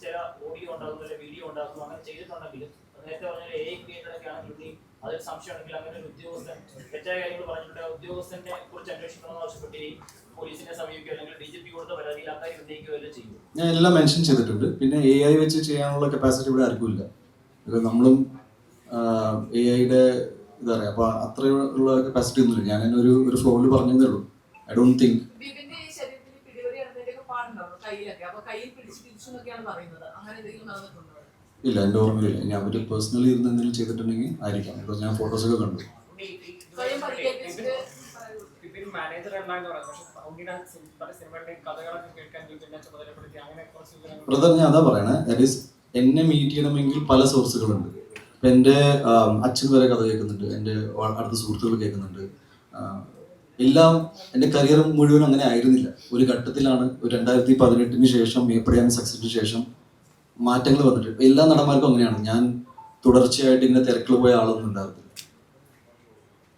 ചില ഓഡിയോ ഉണ്ടാകുന്നു, അല്ലെങ്കിൽ വീഡിയോ ഉണ്ടാകുന്നു, അങ്ങനെ ചെയ്തിട്ടുണ്ടെങ്കിൽ നേരത്തെ പറഞ്ഞ AI ക്രിയേറ്റഡ് ഒക്കെ ആണെങ്കിൽ ഉണ്ണി അതിൽ സംശയമാണെങ്കിൽ അങ്ങനെ ഒരു ഉദ്യോഗസ്ഥൻ തെറ്റായ കാര്യങ്ങൾ പറഞ്ഞിട്ടുണ്ട്, ആ ഉദ്യോഗസ്ഥനെ കുറിച്ച് അന്വേഷിക്കണമെന്ന് ആവശ്യപ്പെട്ട് ഈ പോലീസിനെ സമീപിക്കുക, അല്ലെങ്കിൽ DGP കൊടുത്ത പരാതിയിൽ ആ കാര്യം ഉന്നയിക്കുകയല്ലേ ചെയ്യും. ഞാൻ എല്ലാം മെൻഷൻ ചെയ്തിട്ടുണ്ട്. പിന്നെ AI വെച്ച് ചെയ്യാനുള്ള കപ്പാസിറ്റി ഇവിടെ ആർക്കും ഇല്ല. നമ്മളും AI-യുടെ എന്താ പറയുക, അപ്പൊ അത്രയുള്ള കപ്പാസിറ്റി ഒന്നുമില്ല. ഞാൻ ഒരു ഫ്ലോറിൽ പറഞ്ഞതേ ഉള്ളൂ. ഐ ഡോണ്ട് തിങ്ക് വിപിന്റെ ഈ ശരീരത്തിൽ പിടിവലി നടന്നതിന്റെയൊക്കെ പാടുണ്ടാവും കയ്യിലൊക്കെ. അപ്പൊ കയ്യിൽ പിടിച്ച് തിരിച്ചു എന്നൊക്കെയാണ് പറയുന്നത്. അങ്ങനെ എന്തെങ്കിലും നടന്നിട്ടുണ്ടോ? ഇല്ല, എൻ്റെ ഓർമ്മയില്ല. ഇനി അവർ പേഴ്സണലി ഇരുന്ന് എന്തെങ്കിലും ചെയ്തിട്ടുണ്ടെങ്കിൽ ആയിരിക്കാം. ബിക്കോസ് ഞാൻ ഫോട്ടോസൊക്കെ കണ്ടു. സ്വയം പരിക്കേൽപ്പിച്ചിട്ട് മാനേജർ അല്ല എന്ന് പറയുന്നത്, പക്ഷെ ഉണ്ണിയുടെ പല സിനിമകളുടെയും കഥകളൊക്കെ കേൾക്കാൻ പിന്നെ ചുമതലപ്പെടുത്തി അങ്ങനെ കുറച്ച് ബ്രദർ, ഞാൻ അതാ പറയണേ. ദാറ്റ് ഈസ്, എന്നെ മീറ്റ് ചെയ്യണമെങ്കിൽ പല സോഴ്സുകളുണ്ട്. ഇപ്പം എൻ്റെ അച്ഛൻ വരെ കഥ കേൾക്കുന്നുണ്ട്, എൻ്റെ അടുത്ത സുഹൃത്തുക്കൾ കേൾക്കുന്നുണ്ട്. എല്ലാം എൻ്റെ കരിയർ മുഴുവൻ അങ്ങനെ ആയിരുന്നില്ല. ഒരു ഘട്ടത്തിലാണ്, ഒരു 2018 ശേഷം, മേപ്പടിയാൻ സക്സസിന് ശേഷം മാറ്റങ്ങൾ വന്നിട്ട്. എല്ലാ നടന്മാർക്കും അങ്ങനെയാണ്. ഞാൻ തുടർച്ചയായിട്ട് ഇങ്ങനെ തിരക്കിൽ പോയ ആളൊന്നും ഉണ്ടാകത്തില്ല.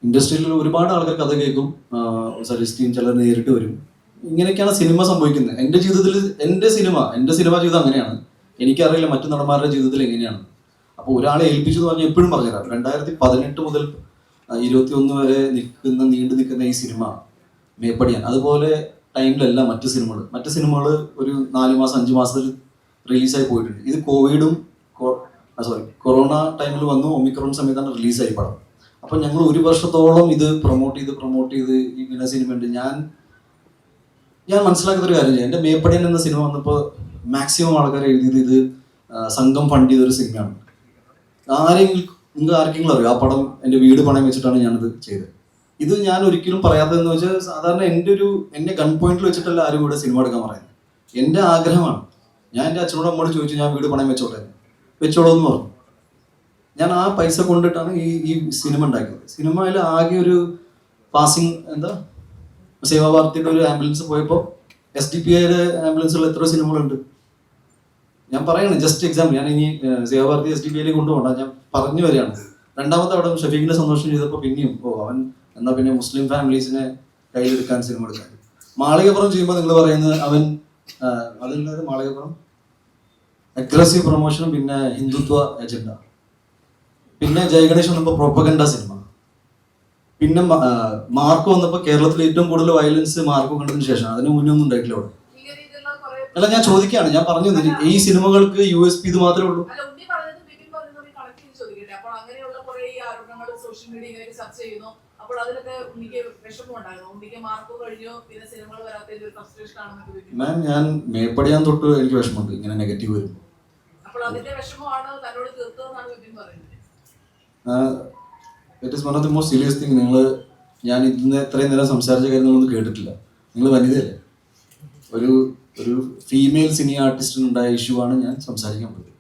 ഇൻഡസ്ട്രിയിൽ ഒരുപാട് ആൾക്കാർ കഥ കേൾക്കും, സജസ്റ്റ് ചെയ്യും, ചിലർ നേരിട്ട് വരും. ഇങ്ങനെയൊക്കെയാണ് സിനിമ സംഭവിക്കുന്നത്. എൻ്റെ ജീവിതത്തിൽ എൻ്റെ സിനിമ ജീവിതം അങ്ങനെയാണ്. എനിക്കറിയില്ല മറ്റു നടന്മാരുടെ ജീവിതത്തിൽ എങ്ങനെയാണ്. അപ്പോൾ ഒരാളെ ഏൽപ്പിച്ചു എന്ന് പറഞ്ഞാൽ എപ്പോഴും പറഞ്ഞുതരാം. 2018 മുതൽ 21 വരെ നീണ്ടു നിൽക്കുന്ന ഈ സിനിമ മേപ്പടിയാൻ, അതുപോലെ ടൈമിലല്ല മറ്റു സിനിമകൾ ഒരു 4 മാസം 5 മാസത്തിൽ റിലീസായി പോയിട്ടുണ്ട്. ഇത് കൊറോണ ടൈമിൽ വന്നു, ഒമിക്രോൺ സമയത്താണ് റിലീസായി പടം. അപ്പം ഞങ്ങൾ 1 വർഷത്തോളം ഇത് പ്രൊമോട്ട് ചെയ്ത് ഇങ്ങനെ സിനിമയുണ്ട്. ഞാൻ മനസ്സിലാക്കുന്നൊരു കാര്യം ചെയ്യാം. എൻ്റെ മേപ്പടിയൻ എന്ന സിനിമ വന്നപ്പോൾ മാക്സിമം ആൾക്കാർ എഴുതിയത് ഇത് സംഘം ഫണ്ട് ചെയ്തൊരു സിനിമയാണ്. നിങ്ങൾക്ക് ആർക്കെങ്കിലും അറിയാം, ആ പടം എൻ്റെ വീട് പണയം വെച്ചിട്ടാണ് ഞാനത് ചെയ്തത്. ഇത് ഞാൻ ഒരിക്കലും പറയാത്തതെന്ന് വെച്ചാൽ, സാധാരണ എന്നെ ഗൺ പോയിന്റിൽ വെച്ചിട്ടല്ല ആരും ഇവിടെ സിനിമ എടുക്കാൻ പറയുന്നത്. എൻ്റെ ആഗ്രഹമാണ്. ഞാൻ എൻ്റെ അച്ഛനോട് അമ്മോട് ചോദിച്ചു, ഞാൻ വീട് പണയം വെച്ചോളൂ എന്ന് പറഞ്ഞു. ഞാൻ ആ പൈസ കൊണ്ടിട്ടാണ് ഈ സിനിമ ഉണ്ടാക്കിയത്. സിനിമയിൽ ആകെ ഒരു പാസിങ് സേവാഭാരതിയുടെ ഒരു ആംബുലൻസ് പോയപ്പോൾ SDPIയുടെ ആംബുലൻസുള്ള എത്ര സിനിമകളുണ്ട്. ഞാൻ പറയാണ്, ജസ്റ്റ് എക്സാമ്പിൾ. ഞാൻ ഇനി സേവാഭാരതി SDPIയിലേക്ക് കൊണ്ടുപോകണ്ട, ഞാൻ പറഞ്ഞു വരികയാണ്. രണ്ടാമത്തെ അവിടെ ഷഫീഖിനെ സന്തോഷം ചെയ്തപ്പോൾ പിന്നെയും അവൻ എന്നാ പിന്നെ മുസ്ലിം ഫാമിലീസിനെ കയ്യിലെടുക്കാൻ സിനിമ എടുക്കാൻ. മാളികപ്പുറം ചെയ്യുമ്പോൾ നിങ്ങൾ പറയുന്നത് അതിലുള്ളത് മാളികപ്പുറം അഗ്രസീവ് പ്രൊമോഷനും പിന്നെ ഹിന്ദുത്വ അജണ്ട. പിന്നെ ജയഗണേഷ് വന്നപ്പോൾ പ്രൊപ്പഗണ്ട സിനിമ. പിന്നെ മാർക്കോ വന്നപ്പോൾ കേരളത്തിൽ ഏറ്റവും കൂടുതൽ വയലൻസ് മാർക്കോ കണ്ടതിന് ശേഷം. അതിന് മുന്നേ ഒന്നും ഉണ്ടായിട്ടില്ല അവിടെ. അല്ല, ഞാൻ ചോദിക്കുകയാണ്, ഞാൻ പറഞ്ഞു ഈ സിനിമകൾക്ക് USP ഇത് മാത്രമേ ഉള്ളൂ. മാം, ഞാൻ മേപ്പടിയാൻ തൊട്ട് എനിക്ക് വിഷമമുണ്ട് ഇങ്ങനെ നെഗറ്റീവ് വരും. It is one of the most serious thing. ഞാൻ ഇന്ന് ഇത്രയും നേരം സംസാരിച്ച കാര്യങ്ങളൊന്നും കേട്ടിട്ടില്ല. നിങ്ങൾ വനിതയല്ലേ? ഒരു ഫീമെയിൽ സിനി ആർട്ടിസ്റ്റിനുണ്ടായ ഇഷ്യൂ ആണ് ഞാൻ സംസാരിക്കാൻ പറ്റും.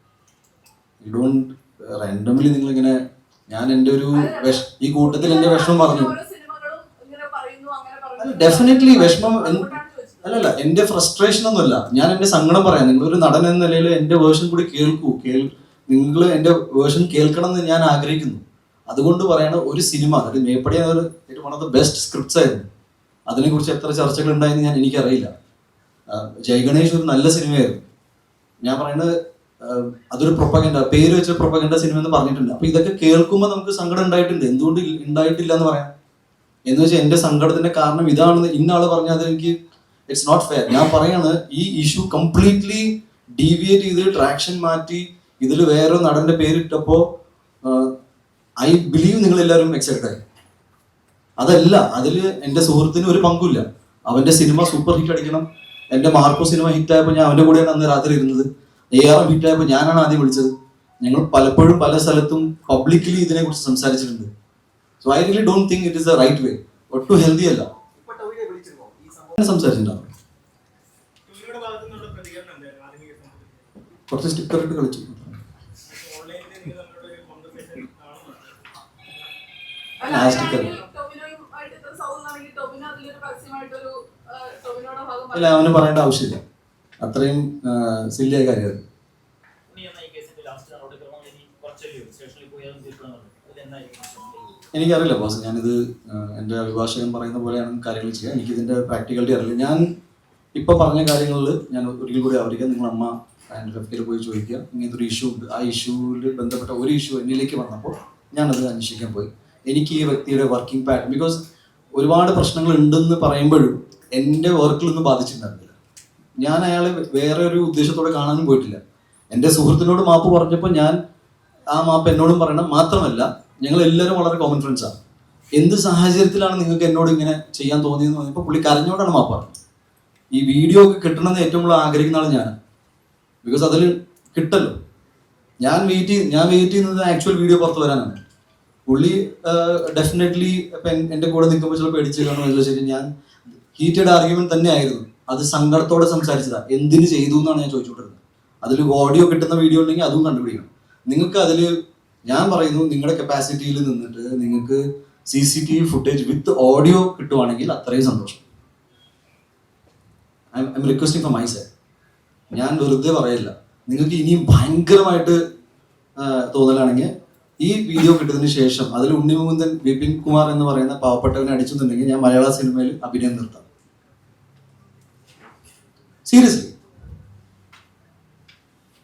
യു ഡോണ്ട് റാൻഡംലി നിങ്ങളിങ്ങനെ, ഞാൻ എൻ്റെ ഈ കൂട്ടത്തിൽ എൻ്റെ വിഷമം പറഞ്ഞു. ഡെഫിനറ്റ്ലി വിഷമം അല്ലല്ല, എൻ്റെ ഫ്രസ്ട്രേഷൻ ഒന്നുമല്ല. ഞാൻ എൻ്റെ സങ്കടം പറയാം. നിങ്ങളൊരു നടൻ എന്ന നിലയിൽ എൻ്റെ വേർഷൻ കൂടി നിങ്ങൾ എൻ്റെ വേർഷൻ കേൾക്കണം എന്ന് ഞാൻ ആഗ്രഹിക്കുന്നു. അതുകൊണ്ട് പറയണ ഒരു സിനിമ, അത് Meppadiyan one of the best scripts ആയിരുന്നു. അതിനെക്കുറിച്ച് എത്ര ചർച്ചകൾ ഉണ്ടായെന്ന് എനിക്കറിയില്ല. ജയഗണേഷ് ഒരു നല്ല സിനിമയായിരുന്നു. ഞാൻ പറയുന്നത് അതൊരു പ്രൊപ്പഗൻഡ, പേര് വെച്ച പ്രൊപ്പഗൻഡ സിനിമ എന്ന് പറഞ്ഞിട്ടുണ്ട്. അപ്പൊ ഇതൊക്കെ കേൾക്കുമ്പോൾ നമുക്ക് സങ്കടം ഉണ്ടായിട്ടുണ്ട്. എന്തുകൊണ്ട് ഉണ്ടായിട്ടില്ല എന്ന് പറയാം? എന്ന് വെച്ചാൽ എൻ്റെ സങ്കടത്തിന്റെ കാരണം ഇതാണെന്ന് ഇന്നാള് പറഞ്ഞാൽ അത് എനിക്ക് ഇറ്റ്സ് നോട്ട് ഫെയർ. ഞാൻ പറയാണ്, ഈ ഇഷ്യൂ കംപ്ലീറ്റ്ലി ഡീവിയേറ്റ് ചെയ്ത് ട്രാക്ഷൻ മാറ്റി ഇതിൽ വേറെ നടന്റെ പേരിട്ടപ്പോ ഐ ബിലീവ് നിങ്ങൾ എല്ലാവരും എക്സൈറ്റഡ് ആയി. അതല്ല, അതിൽ എൻ്റെ സുഹൃത്തിന് ഒരു പങ്കുമില്ല. അവന്റെ സിനിമ സൂപ്പർ ഹിറ്റ് അടിക്കണം. എൻ്റെ മാർക്കോ സിനിമ ഹിറ്റായപ്പോൾ ഞാൻ അവന്റെ കൂടെയാണ് അന്ന് രാത്രി ഇരുന്നത്. ARM ഹിറ്റായപ്പോൾ ഞാനാണ് ആദ്യം വിളിച്ചത്. ഞങ്ങൾ പലപ്പോഴും പല സ്ഥലത്തും പബ്ലിക്കലി ഇതിനെക്കുറിച്ച് സംസാരിച്ചിട്ടുണ്ട്. So I really don't think it is the right way. ഒട്ടും ഹെൽത്തി അല്ല. സംസാരിച്ചിട്ടുണ്ടാവും. കുറച്ച് സ്റ്റിക്കർ ഇട്ട് കളിച്ചു. അല്ല, അവന് പറയേണ്ട ആവശ്യമില്ല. അത്രയും സില്ലിയ കാര്യം. എന്നായിരിക്കും? എനിക്കറിയില്ല ബോസ്, ഞാനിത് എൻ്റെ അഭിഭാഷകൻ പറയുന്ന പോലെയാണ് കാര്യങ്ങൾ ചെയ്യുക. എനിക്കിതിൻ്റെ പ്രാക്ടിക്കാലിറ്റി അറിയില്ല. ഞാൻ ഇപ്പോൾ പറഞ്ഞ കാര്യങ്ങളിൽ ഞാൻ ഒരിക്കൽ കൂടി ആവർത്തിക്കാം. നിങ്ങൾ അമ്മ എൻ്റെ ഫെഫ്റ്റിൽ പോയി ചോദിക്കുക, ഇങ്ങനത്തെ ഒരു ഇഷ്യൂ ഉണ്ട്. ആ ഇഷ്യൂവിൽ ബന്ധപ്പെട്ട ഒരു ഇഷ്യൂ എന്നിലേക്ക് വന്നപ്പോൾ ഞാനത് അന്വേഷിക്കാൻ പോയി. എനിക്ക് ഈ വ്യക്തിയുടെ വർക്കിംഗ് പാറ്റേൺ, ബിക്കോസ് ഒരുപാട് പ്രശ്നങ്ങൾ ഉണ്ടെന്ന് പറയുമ്പോഴും എൻ്റെ വർക്കിലൊന്നും ബാധിച്ചിട്ടുണ്ടായിരുന്നില്ല. ഞാൻ അയാളെ വേറെ ഒരു ഉദ്ദേശത്തോടെ കാണാനും പോയിട്ടില്ല. എൻ്റെ സുഹൃത്തിനോട് മാപ്പ് പറഞ്ഞപ്പോൾ ഞാൻ ആ മാപ്പ് എന്നോടും പറയണം. മാത്രമല്ല ഞങ്ങൾ എല്ലാവരും വളരെ കോമൺ ഫ്രണ്ട്സാണ്. എന്ത് സാഹചര്യത്തിലാണ് നിങ്ങൾക്ക് എന്നോട് ഇങ്ങനെ ചെയ്യാൻ തോന്നിയെന്ന് പറഞ്ഞപ്പോൾ പുള്ളി കരഞ്ഞോടാണ് മാപ്പ് പറഞ്ഞത്. ഈ വീഡിയോ ഒക്കെ കിട്ടണമെന്ന് ഏറ്റവും കൂടുതൽ ആഗ്രഹിക്കുന്ന ആൾ ഞാൻ, ബിക്കോസ് അതിൽ കിട്ടല്ലോ. ഞാൻ വെയിറ്റ് ചെയ്യുന്നത് ആക്ച്വൽ വീഡിയോ പുറത്ത് വരാനാണ്. പുള്ളി ഡെഫിനറ്റ്ലി ഇപ്പം എൻ്റെ കൂടെ നിൽക്കുമ്പോൾ ചില പേടിച്ച് കാണുമല്ലോ. ശരി, ഞാൻ ഹീറ്റഡ് ആർഗ്യുമെന്റ് തന്നെ ആയിരുന്നു. അത് സങ്കടത്തോടെ സംസാരിച്ചതാണ്. എന്തിന് ചെയ്തു എന്നാണ് ഞാൻ ചോദിച്ചുകൊണ്ടിരുന്നത്. അതിൽ ഓഡിയോ കിട്ടുന്ന വീഡിയോ ഉണ്ടെങ്കിൽ അതും കണ്ടുപിടിക്കണം. നിങ്ങൾക്ക് അതിൽ ഞാൻ പറയുന്നു, നിങ്ങളുടെ കപ്പാസിറ്റിയിൽ നിന്നിട്ട് നിങ്ങൾക്ക് CCTV ഫുട്ടേജ് വിത്ത് ഓഡിയോ കിട്ടുവാണെങ്കിൽ അത്രയും സന്തോഷം. I M requesting for my side. ഞാൻ വെറുതെ പറയില്ല. നിങ്ങൾക്ക് ഇനിയും ഭയങ്കരമായിട്ട് തോന്നലാണെങ്കിൽ ഈ വീഡിയോ കിട്ടിയതിന് ശേഷം അതിൽ ഉണ്ണിമുകുന്ദൻ വിപിൻ കുമാർ എന്ന് പറയുന്ന പാവപ്പെട്ടവനെ അടിച്ചെന്നുണ്ടെങ്കിൽ ഞാൻ മലയാള സിനിമയിൽ അഭിനയം നിർത്താം. സീരിയസ്ലി.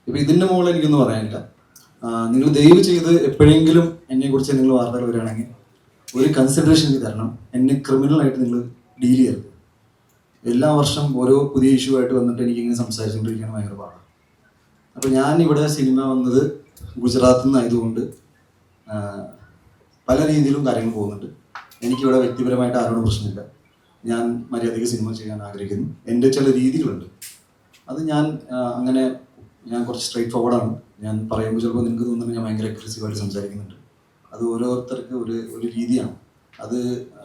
ഇപ്പൊ ഇതിന്റെ മുകളിൽ എനിക്കൊന്നും പറയാനില്ല. നിങ്ങൾ ദയവ് ചെയ്ത് എപ്പോഴെങ്കിലും എന്നെ കുറിച്ച് നിങ്ങൾ വാർത്തകൾ വരികയാണെങ്കിൽ ഒരു കൺസിഡറേഷൻ തരണം. എന്നെ ക്രിമിനലായിട്ട് നിങ്ങൾ ഡീൽ ചെയ്യരുത്. എല്ലാ വർഷം ഓരോ പുതിയ ഇഷ്യൂ ആയിട്ട് വന്നിട്ട് എനിക്കിങ്ങനെ സംസാരിച്ചുകൊണ്ടിരിക്കാൻ ഭയങ്കര പാടാണ്. അപ്പോൾ ഞാൻ ഇവിടെ സിനിമ വന്നത് ഗുജറാത്തിൽ നിന്നായതുകൊണ്ട് പല രീതിയിലും കാര്യങ്ങൾ പോകുന്നുണ്ട്. എനിക്കിവിടെ വ്യക്തിപരമായിട്ട് ആരോടും പ്രശ്നമില്ല. ഞാൻ മര്യാദയ്ക്ക് സിനിമ ചെയ്യാൻ ആഗ്രഹിക്കുന്നു. എൻ്റെ ചില രീതികളുണ്ട്. അത് ഞാൻ കുറച്ച് സ്ട്രൈറ്റ് ഫോർവേഡാണ്. ഞാൻ പറയുമ്പോൾ ചിലപ്പോൾ നിങ്ങൾക്ക് തോന്നുന്നത് ഞാൻ ഭയങ്കര അഗ്രസീവായിട്ട് സംസാരിക്കുന്നുണ്ട്. അത് ഓരോരുത്തർക്ക് ഒരു രീതിയാണ്. അത്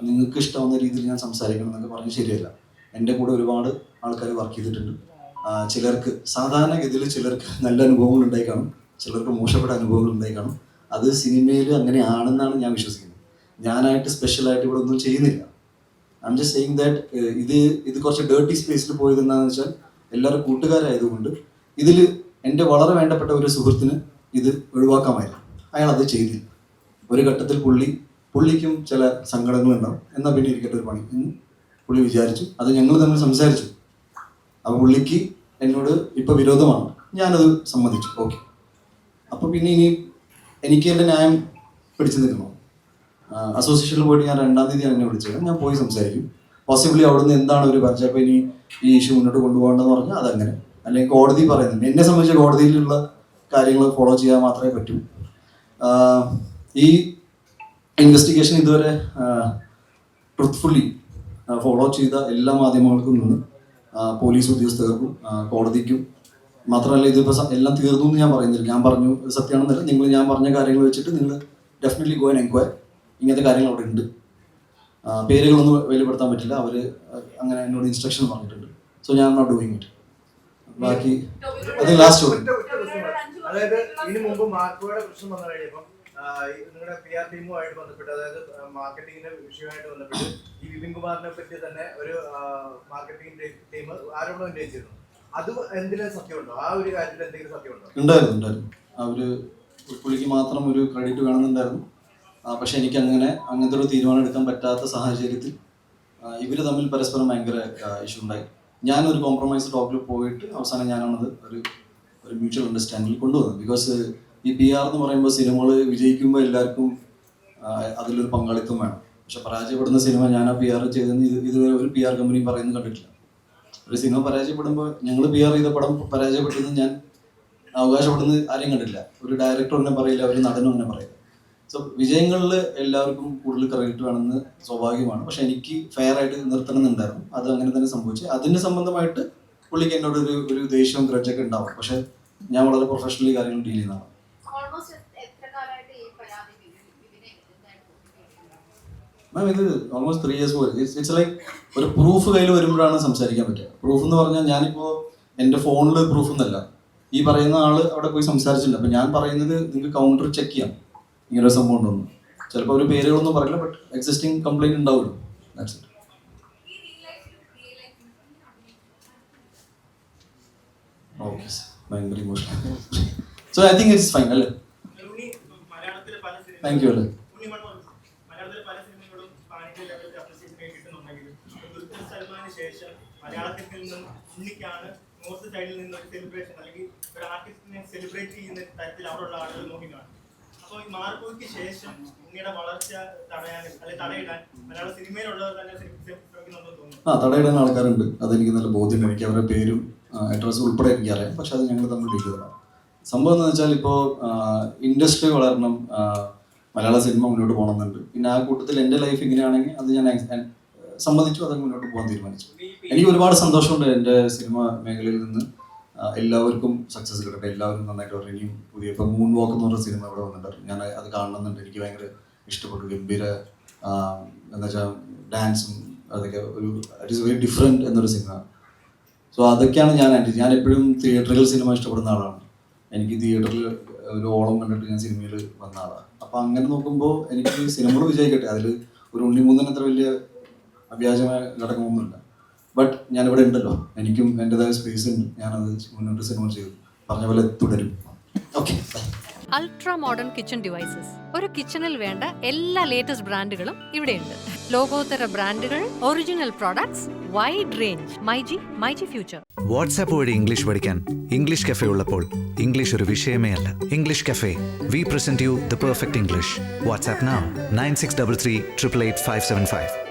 നിങ്ങൾക്ക് ഇഷ്ടമാവുന്ന രീതിയിൽ ഞാൻ സംസാരിക്കണം എന്നൊക്കെ പറഞ്ഞ് ശരിയല്ല. എൻ്റെ കൂടെ ഒരുപാട് ആൾക്കാർ വർക്ക് ചെയ്തിട്ടുണ്ട്. ചിലർക്ക് സാധാരണഗതിയിൽ ചിലർക്ക് നല്ല അനുഭവങ്ങൾ ഉണ്ടായി കാണും, ചിലർക്ക് മോശപ്പെട്ട അനുഭവങ്ങൾ ഉണ്ടായി കാണും. അത് സിനിമയിൽ അങ്ങനെയാണെന്നാണ് ഞാൻ വിശ്വസിക്കുന്നത്. ഞാനായിട്ട് സ്പെഷ്യലായിട്ട് ഇവിടെ ഒന്നും ചെയ്യുന്നില്ല. I am just saying that ഇത് കുറച്ച് ഡേർട്ടി സ്പേസിൽ പോയത് എന്താണെന്ന് വെച്ചാൽ എല്ലാവരും കൂട്ടുകാരായതുകൊണ്ട് ഇതിൽ എൻ്റെ വളരെ വേണ്ടപ്പെട്ട ഒരു സുഹൃത്തിന് ഇത് ഒഴിവാക്കാമായിരുന്നു. അയാൾ അത് ചെയ്തില്ല. ഒരു ഘട്ടത്തിൽ പുള്ളിക്കും ചില സങ്കടങ്ങളുണ്ടാവും. എന്നാൽ പിന്നെ ഇരിക്കട്ടെ ഒരു പണി എന്ന് പുള്ളി വിചാരിച്ചു. അത് ഞങ്ങൾ തമ്മിൽ സംസാരിച്ചു. അപ്പോൾ പുള്ളിക്ക് എന്നോട് ഇപ്പോൾ വിരോധമാണ്. ഞാനത് സമ്മതിച്ചു. ഓക്കെ. അപ്പോൾ പിന്നെ ഇനി എനിക്ക് എൻ്റെ ന്യായം പിടിച്ചു നിൽക്കണം. അസോസിയേഷനിൽ പോയിട്ട് ഞാൻ 2-ാം തീയതി എന്നെ വിളിച്ചത്. ഞാൻ പോയി സംസാരിക്കും. പോസിബിളി അവിടുന്ന് എന്താണ് ഒരു പറഞ്ഞത്, അപ്പോൾ ഇനി ഈ ഇഷ്യൂ മുന്നോട്ട് കൊണ്ടുപോകേണ്ടതെന്ന് പറഞ്ഞാൽ അതങ്ങനെ. അല്ലെങ്കിൽ കോടതി പറയുന്നുണ്ട്. എന്നെ സംബന്ധിച്ച് കോടതിയിലുള്ള കാര്യങ്ങൾ ഫോളോ ചെയ്യാൻ മാത്രമേ പറ്റൂ. ഈ ഇൻവെസ്റ്റിഗേഷൻ ഇതുവരെ ട്രൂത്ത്ഫുള്ളി ഫോളോ ചെയ്ത എല്ലാ മാധ്യമങ്ങൾക്കും നിന്ന് പോലീസ് ഉദ്യോഗസ്ഥർക്കും കോടതിക്കും മാത്രമല്ല, ഇതിപ്പോൾ എല്ലാം തീർന്നു എന്ന് ഞാൻ പറയുന്നില്ല. ഞാൻ പറഞ്ഞു സത്യമാണെന്നല്ല. ഞാൻ പറഞ്ഞ കാര്യങ്ങൾ വെച്ചിട്ട് നിങ്ങൾ ഡെഫിനറ്റ്ലി ഗോ ആൻഡ് എൻക്വയർ. ഇങ്ങനത്തെ കാര്യങ്ങൾ അവിടെ ഉണ്ട്. പേരുകളൊന്നും വെളിപ്പെടുത്താൻ പറ്റില്ല. അവർ അങ്ങനെ എന്നോട് ഇൻസ്ട്രക്ഷൻ പറഞ്ഞിട്ടുണ്ട്. സോ ഞാൻ നോട്ട് ഡൂയിങ് ഇറ്റ്. ബാക്കി അത് ലാസ്റ്റ് അതായത് ഇതിനു മുമ്പ് മാർക്കോയുടെ പ്രശ്നം വന്നു കഴിഞ്ഞപ്പം നിങ്ങളുടെ PR ടീമുമായിട്ട് ബന്ധപ്പെട്ട്, അതായത് മാർക്കറ്റിംഗിന്റെ വിഷയമായിട്ട് ബന്ധപ്പെട്ട് ഈ വിപിൻ കുമാറിനെ പറ്റി തന്നെ ഒരു മാർക്കറ്റിംഗ് ടീം ആരോപണം ഉന്നയിച്ചിരുന്നു. അത് എന്തിനും സത്യമുണ്ടോ? ആ ഒരു കാര്യത്തിൽ എന്തെങ്കിലും സത്യമുണ്ടോ? ഉണ്ടായിരുന്നു. അവര് പുള്ളിക്ക് മാത്രം ഒരു ക്രെഡിറ്റ് വേണമെന്നുണ്ടായിരുന്നു. പക്ഷെ എനിക്ക് അങ്ങനത്തെ ഒരു തീരുമാനം എടുക്കാൻ പറ്റാത്ത സാഹചര്യത്തിൽ ഇവർ തമ്മിൽ പരസ്പരം ഭയങ്കര ഇഷ്യൂ ഉണ്ടായി. ഞാനൊരു കോംപ്രമൈസ് ടോക്കിൽ പോയിട്ട് അവസാനം ഞാനാണത് ഒരു മ്യൂച്വൽ അണ്ടർസ്റ്റാൻഡിങ്ങിൽ കൊണ്ടുവന്നത്. ബിക്കോസ് ഈ PR എന്ന് പറയുമ്പോൾ സിനിമകൾ വിജയിക്കുമ്പോൾ എല്ലാവർക്കും അതിലൊരു പങ്കാളിത്തം വേണം. പക്ഷെ പരാജയപ്പെടുന്ന സിനിമ ഞാൻ ആ PR ചെയ്തെന്ന് ഇതുവരെ ഒരു PR കമ്പനിയും പറയുന്നത് കണ്ടിട്ടില്ല. ഒരു സിനിമ പരാജയപ്പെടുമ്പോൾ ഞങ്ങൾ PR ചെയ്ത പടം പരാജയപ്പെട്ടെന്ന് ഞാൻ അവകാശപ്പെടുന്നത് ആരെയും കണ്ടിട്ടില്ല. ഒരു ഡയറക്ടർ അങ്ങനെ പറയില്ല, ഒരു നടനും അങ്ങനെ പറയില്ല. സോ വിജയങ്ങളിൽ എല്ലാവർക്കും കൂടുതൽ ക്രെഡിറ്റ് വേണമെന്ന് സ്വാഭാവികമാണ്. പക്ഷെ എനിക്ക് ഫെയർ ആയിട്ട് നിർത്തണം എന്നുണ്ടായിരുന്നു. അത് അങ്ങനെ തന്നെ സംഭവിച്ചു. അതിന് സംബന്ധമായിട്ട് പുള്ളിക്ക് എന്നോട് ഒരു ദേഷ്യവും ഗ്രഡ്ജൊക്കെ ഉണ്ടാവും. പക്ഷെ ഞാൻ വളരെ പ്രൊഫഷണലി കാര്യങ്ങൾ ഡീൽ ചെയ്യുന്നതാണ്. മാം ഇത് ഓൾമോസ്റ്റ് 3 years പോലെ. ഇറ്റ്സ് ലൈക്ക് ഒരു പ്രൂഫ് കയ്യിൽ വരുമ്പോഴാണ് സംസാരിക്കാൻ പറ്റുക. പ്രൂഫ് എന്ന് പറഞ്ഞാൽ ഞാനിപ്പോൾ എൻ്റെ ഫോണിൽ പ്രൂഫ് എന്നല്ല, ഈ പറയുന്ന ആൾ അവിടെ പോയി സംസാരിച്ചിട്ടുണ്ട്. അപ്പം ഞാൻ പറയുന്നത് നിങ്ങൾക്ക് കൗണ്ടർ ചെക്ക് ചെയ്യാം ഇങ്ങനെ ഒരു സംഭവം ഉണ്ടോന്ന്. ചിലപ്പോൾ ഒരു പേരുകളൊന്നും പറയില്ല, ബട്ട് എക്സിസ്റ്റിംഗ് കംപ്ലൈൻറ്റ് ഉണ്ടാവുമല്ലോ. That's it. ഓക്കെ, ഭയങ്കര emotional. So I think it's fine അല്ലേ? താങ്ക് യു അല്ലേ? മാർക്കോയ്ക്കാണ് നോർത്ത് സൈഡിൽ നിന്ന് ഒരു സെലിബ്രേഷൻ അല്ലെങ്കിൽ ഒരു ആർട്ടിസ്റ്റിനെ സെലിബ്രേറ്റ് ചെയ്യുന്ന തരത്തിൽ അവിടെയുള്ള ആളുകൾ നോക്കിക്കാണ്. അപ്പോൾ ഈ മാർക്കോയ്ക്ക് ശേഷം ഉണ്ണിയുടെ വളർച്ച തടയാനും അല്ലെങ്കിൽ തടയിടാൻ മലയാള സിനിമയിലുള്ളവർ തന്നെ ശ്രമിക്കുന്നുണ്ടെന്ന് തോന്നുന്നു. തടയിടാൻ ആൾക്കാരുണ്ട്, അതെനിക്ക് നല്ല ബോധ്യമുണ്ട്. എനിക്ക് അവരുടെ പേരും അഡ്രസ്സും ഉൾപ്പെടെ എനിക്കറിയാം. പക്ഷെ അത് ഞങ്ങൾ തമ്മിൽ ഡീൽ ചെയ്യണം. സംഭവം എന്താണെന്ന് വെച്ചാൽ ഇപ്പോൾ ഇൻഡസ്ട്രി വളരണം, മലയാള സിനിമ മുന്നോട്ട് പോകണമെന്നുണ്ട്. പിന്നെ ആ കൂട്ടത്തിൽ എൻ്റെ ലൈഫ് ഇങ്ങനെയാണെങ്കിൽ അത് ഞാൻ സമ്മതിച്ചു, അത് മുന്നോട്ട് പോകാൻ തീരുമാനിച്ചു. എനിക്ക് ഒരുപാട് സന്തോഷമുണ്ട് എൻ്റെ സിനിമ മേഖലയിൽ നിന്ന് എല്ലാവർക്കും സക്സസ് കിട്ടട്ടെ, എല്ലാവരും നന്നായിട്ട് പറയും. ഇനിയും പുതിയ ഇപ്പോൾ മൂൺ വാക്ക് എന്ന് പറഞ്ഞ സിനിമ ഇവിടെ വന്നിട്ടുണ്ട്, ഞാൻ അത് കാണണമെന്നുണ്ട്. എനിക്ക് ഭയങ്കര ഇഷ്ടപ്പെട്ടു. ഗംഭീര എന്താ വെച്ചാൽ ഡാൻസും അതൊക്കെ ഒരു ഇറ്റ് ഈസ് വെരി ഡിഫറെൻറ്റ് എന്നൊരു സിനിമ. സോ അതൊക്കെയാണ് ഞാൻ എപ്പോഴും തിയേറ്ററിൽ സിനിമ ഇഷ്ടപ്പെടുന്ന ആളാണ്. എനിക്ക് തിയേറ്ററിൽ ഒരു ഓളം കണ്ടിട്ട് ഞാൻ സിനിമയിൽ വന്ന ആളാണ്. അപ്പോൾ അങ്ങനെ നോക്കുമ്പോൾ എനിക്ക് സിനിമകൾ വിജയിക്കട്ടെ, അതിൽ ഒരു ഉണ്ണിമൂന്നൻ അത്ര വലിയ അവ്യാജമായ ഘടകമൊന്നുമില്ല. ബട്ട് ഞാനിവിടെ ഉണ്ടല്ലോ, എനിക്കും എൻ്റെതായ സ്പേസ് ഉണ്ട്. ഞാനത് മുന്നോട്ട് സിനിമ ചെയ്തു പറഞ്ഞ പോലെ തുടരും. Okay. Ultra modern kitchen devices. ഒരു കിച്ചണിൽ വേണ്ട എല്ലാ ലേറ്റസ്റ്റ് ബ്രാൻഡുകളും ഇവിടെയുണ്ട്. ലോകോത്തര ബ്രാൻഡുകൾ, original products, wide range. MyG future. WhatsApp വഴി ഇംഗ്ലീഷ് പഠിക്കാൻ ഇംഗ്ലീഷ് കഫേ ഉള്ളപ്പോൾ ഇംഗ്ലീഷ് ഒരു വിഷയമേ അല്ല. English cafe, we present you the perfect English. WhatsApp now 9633 888 575.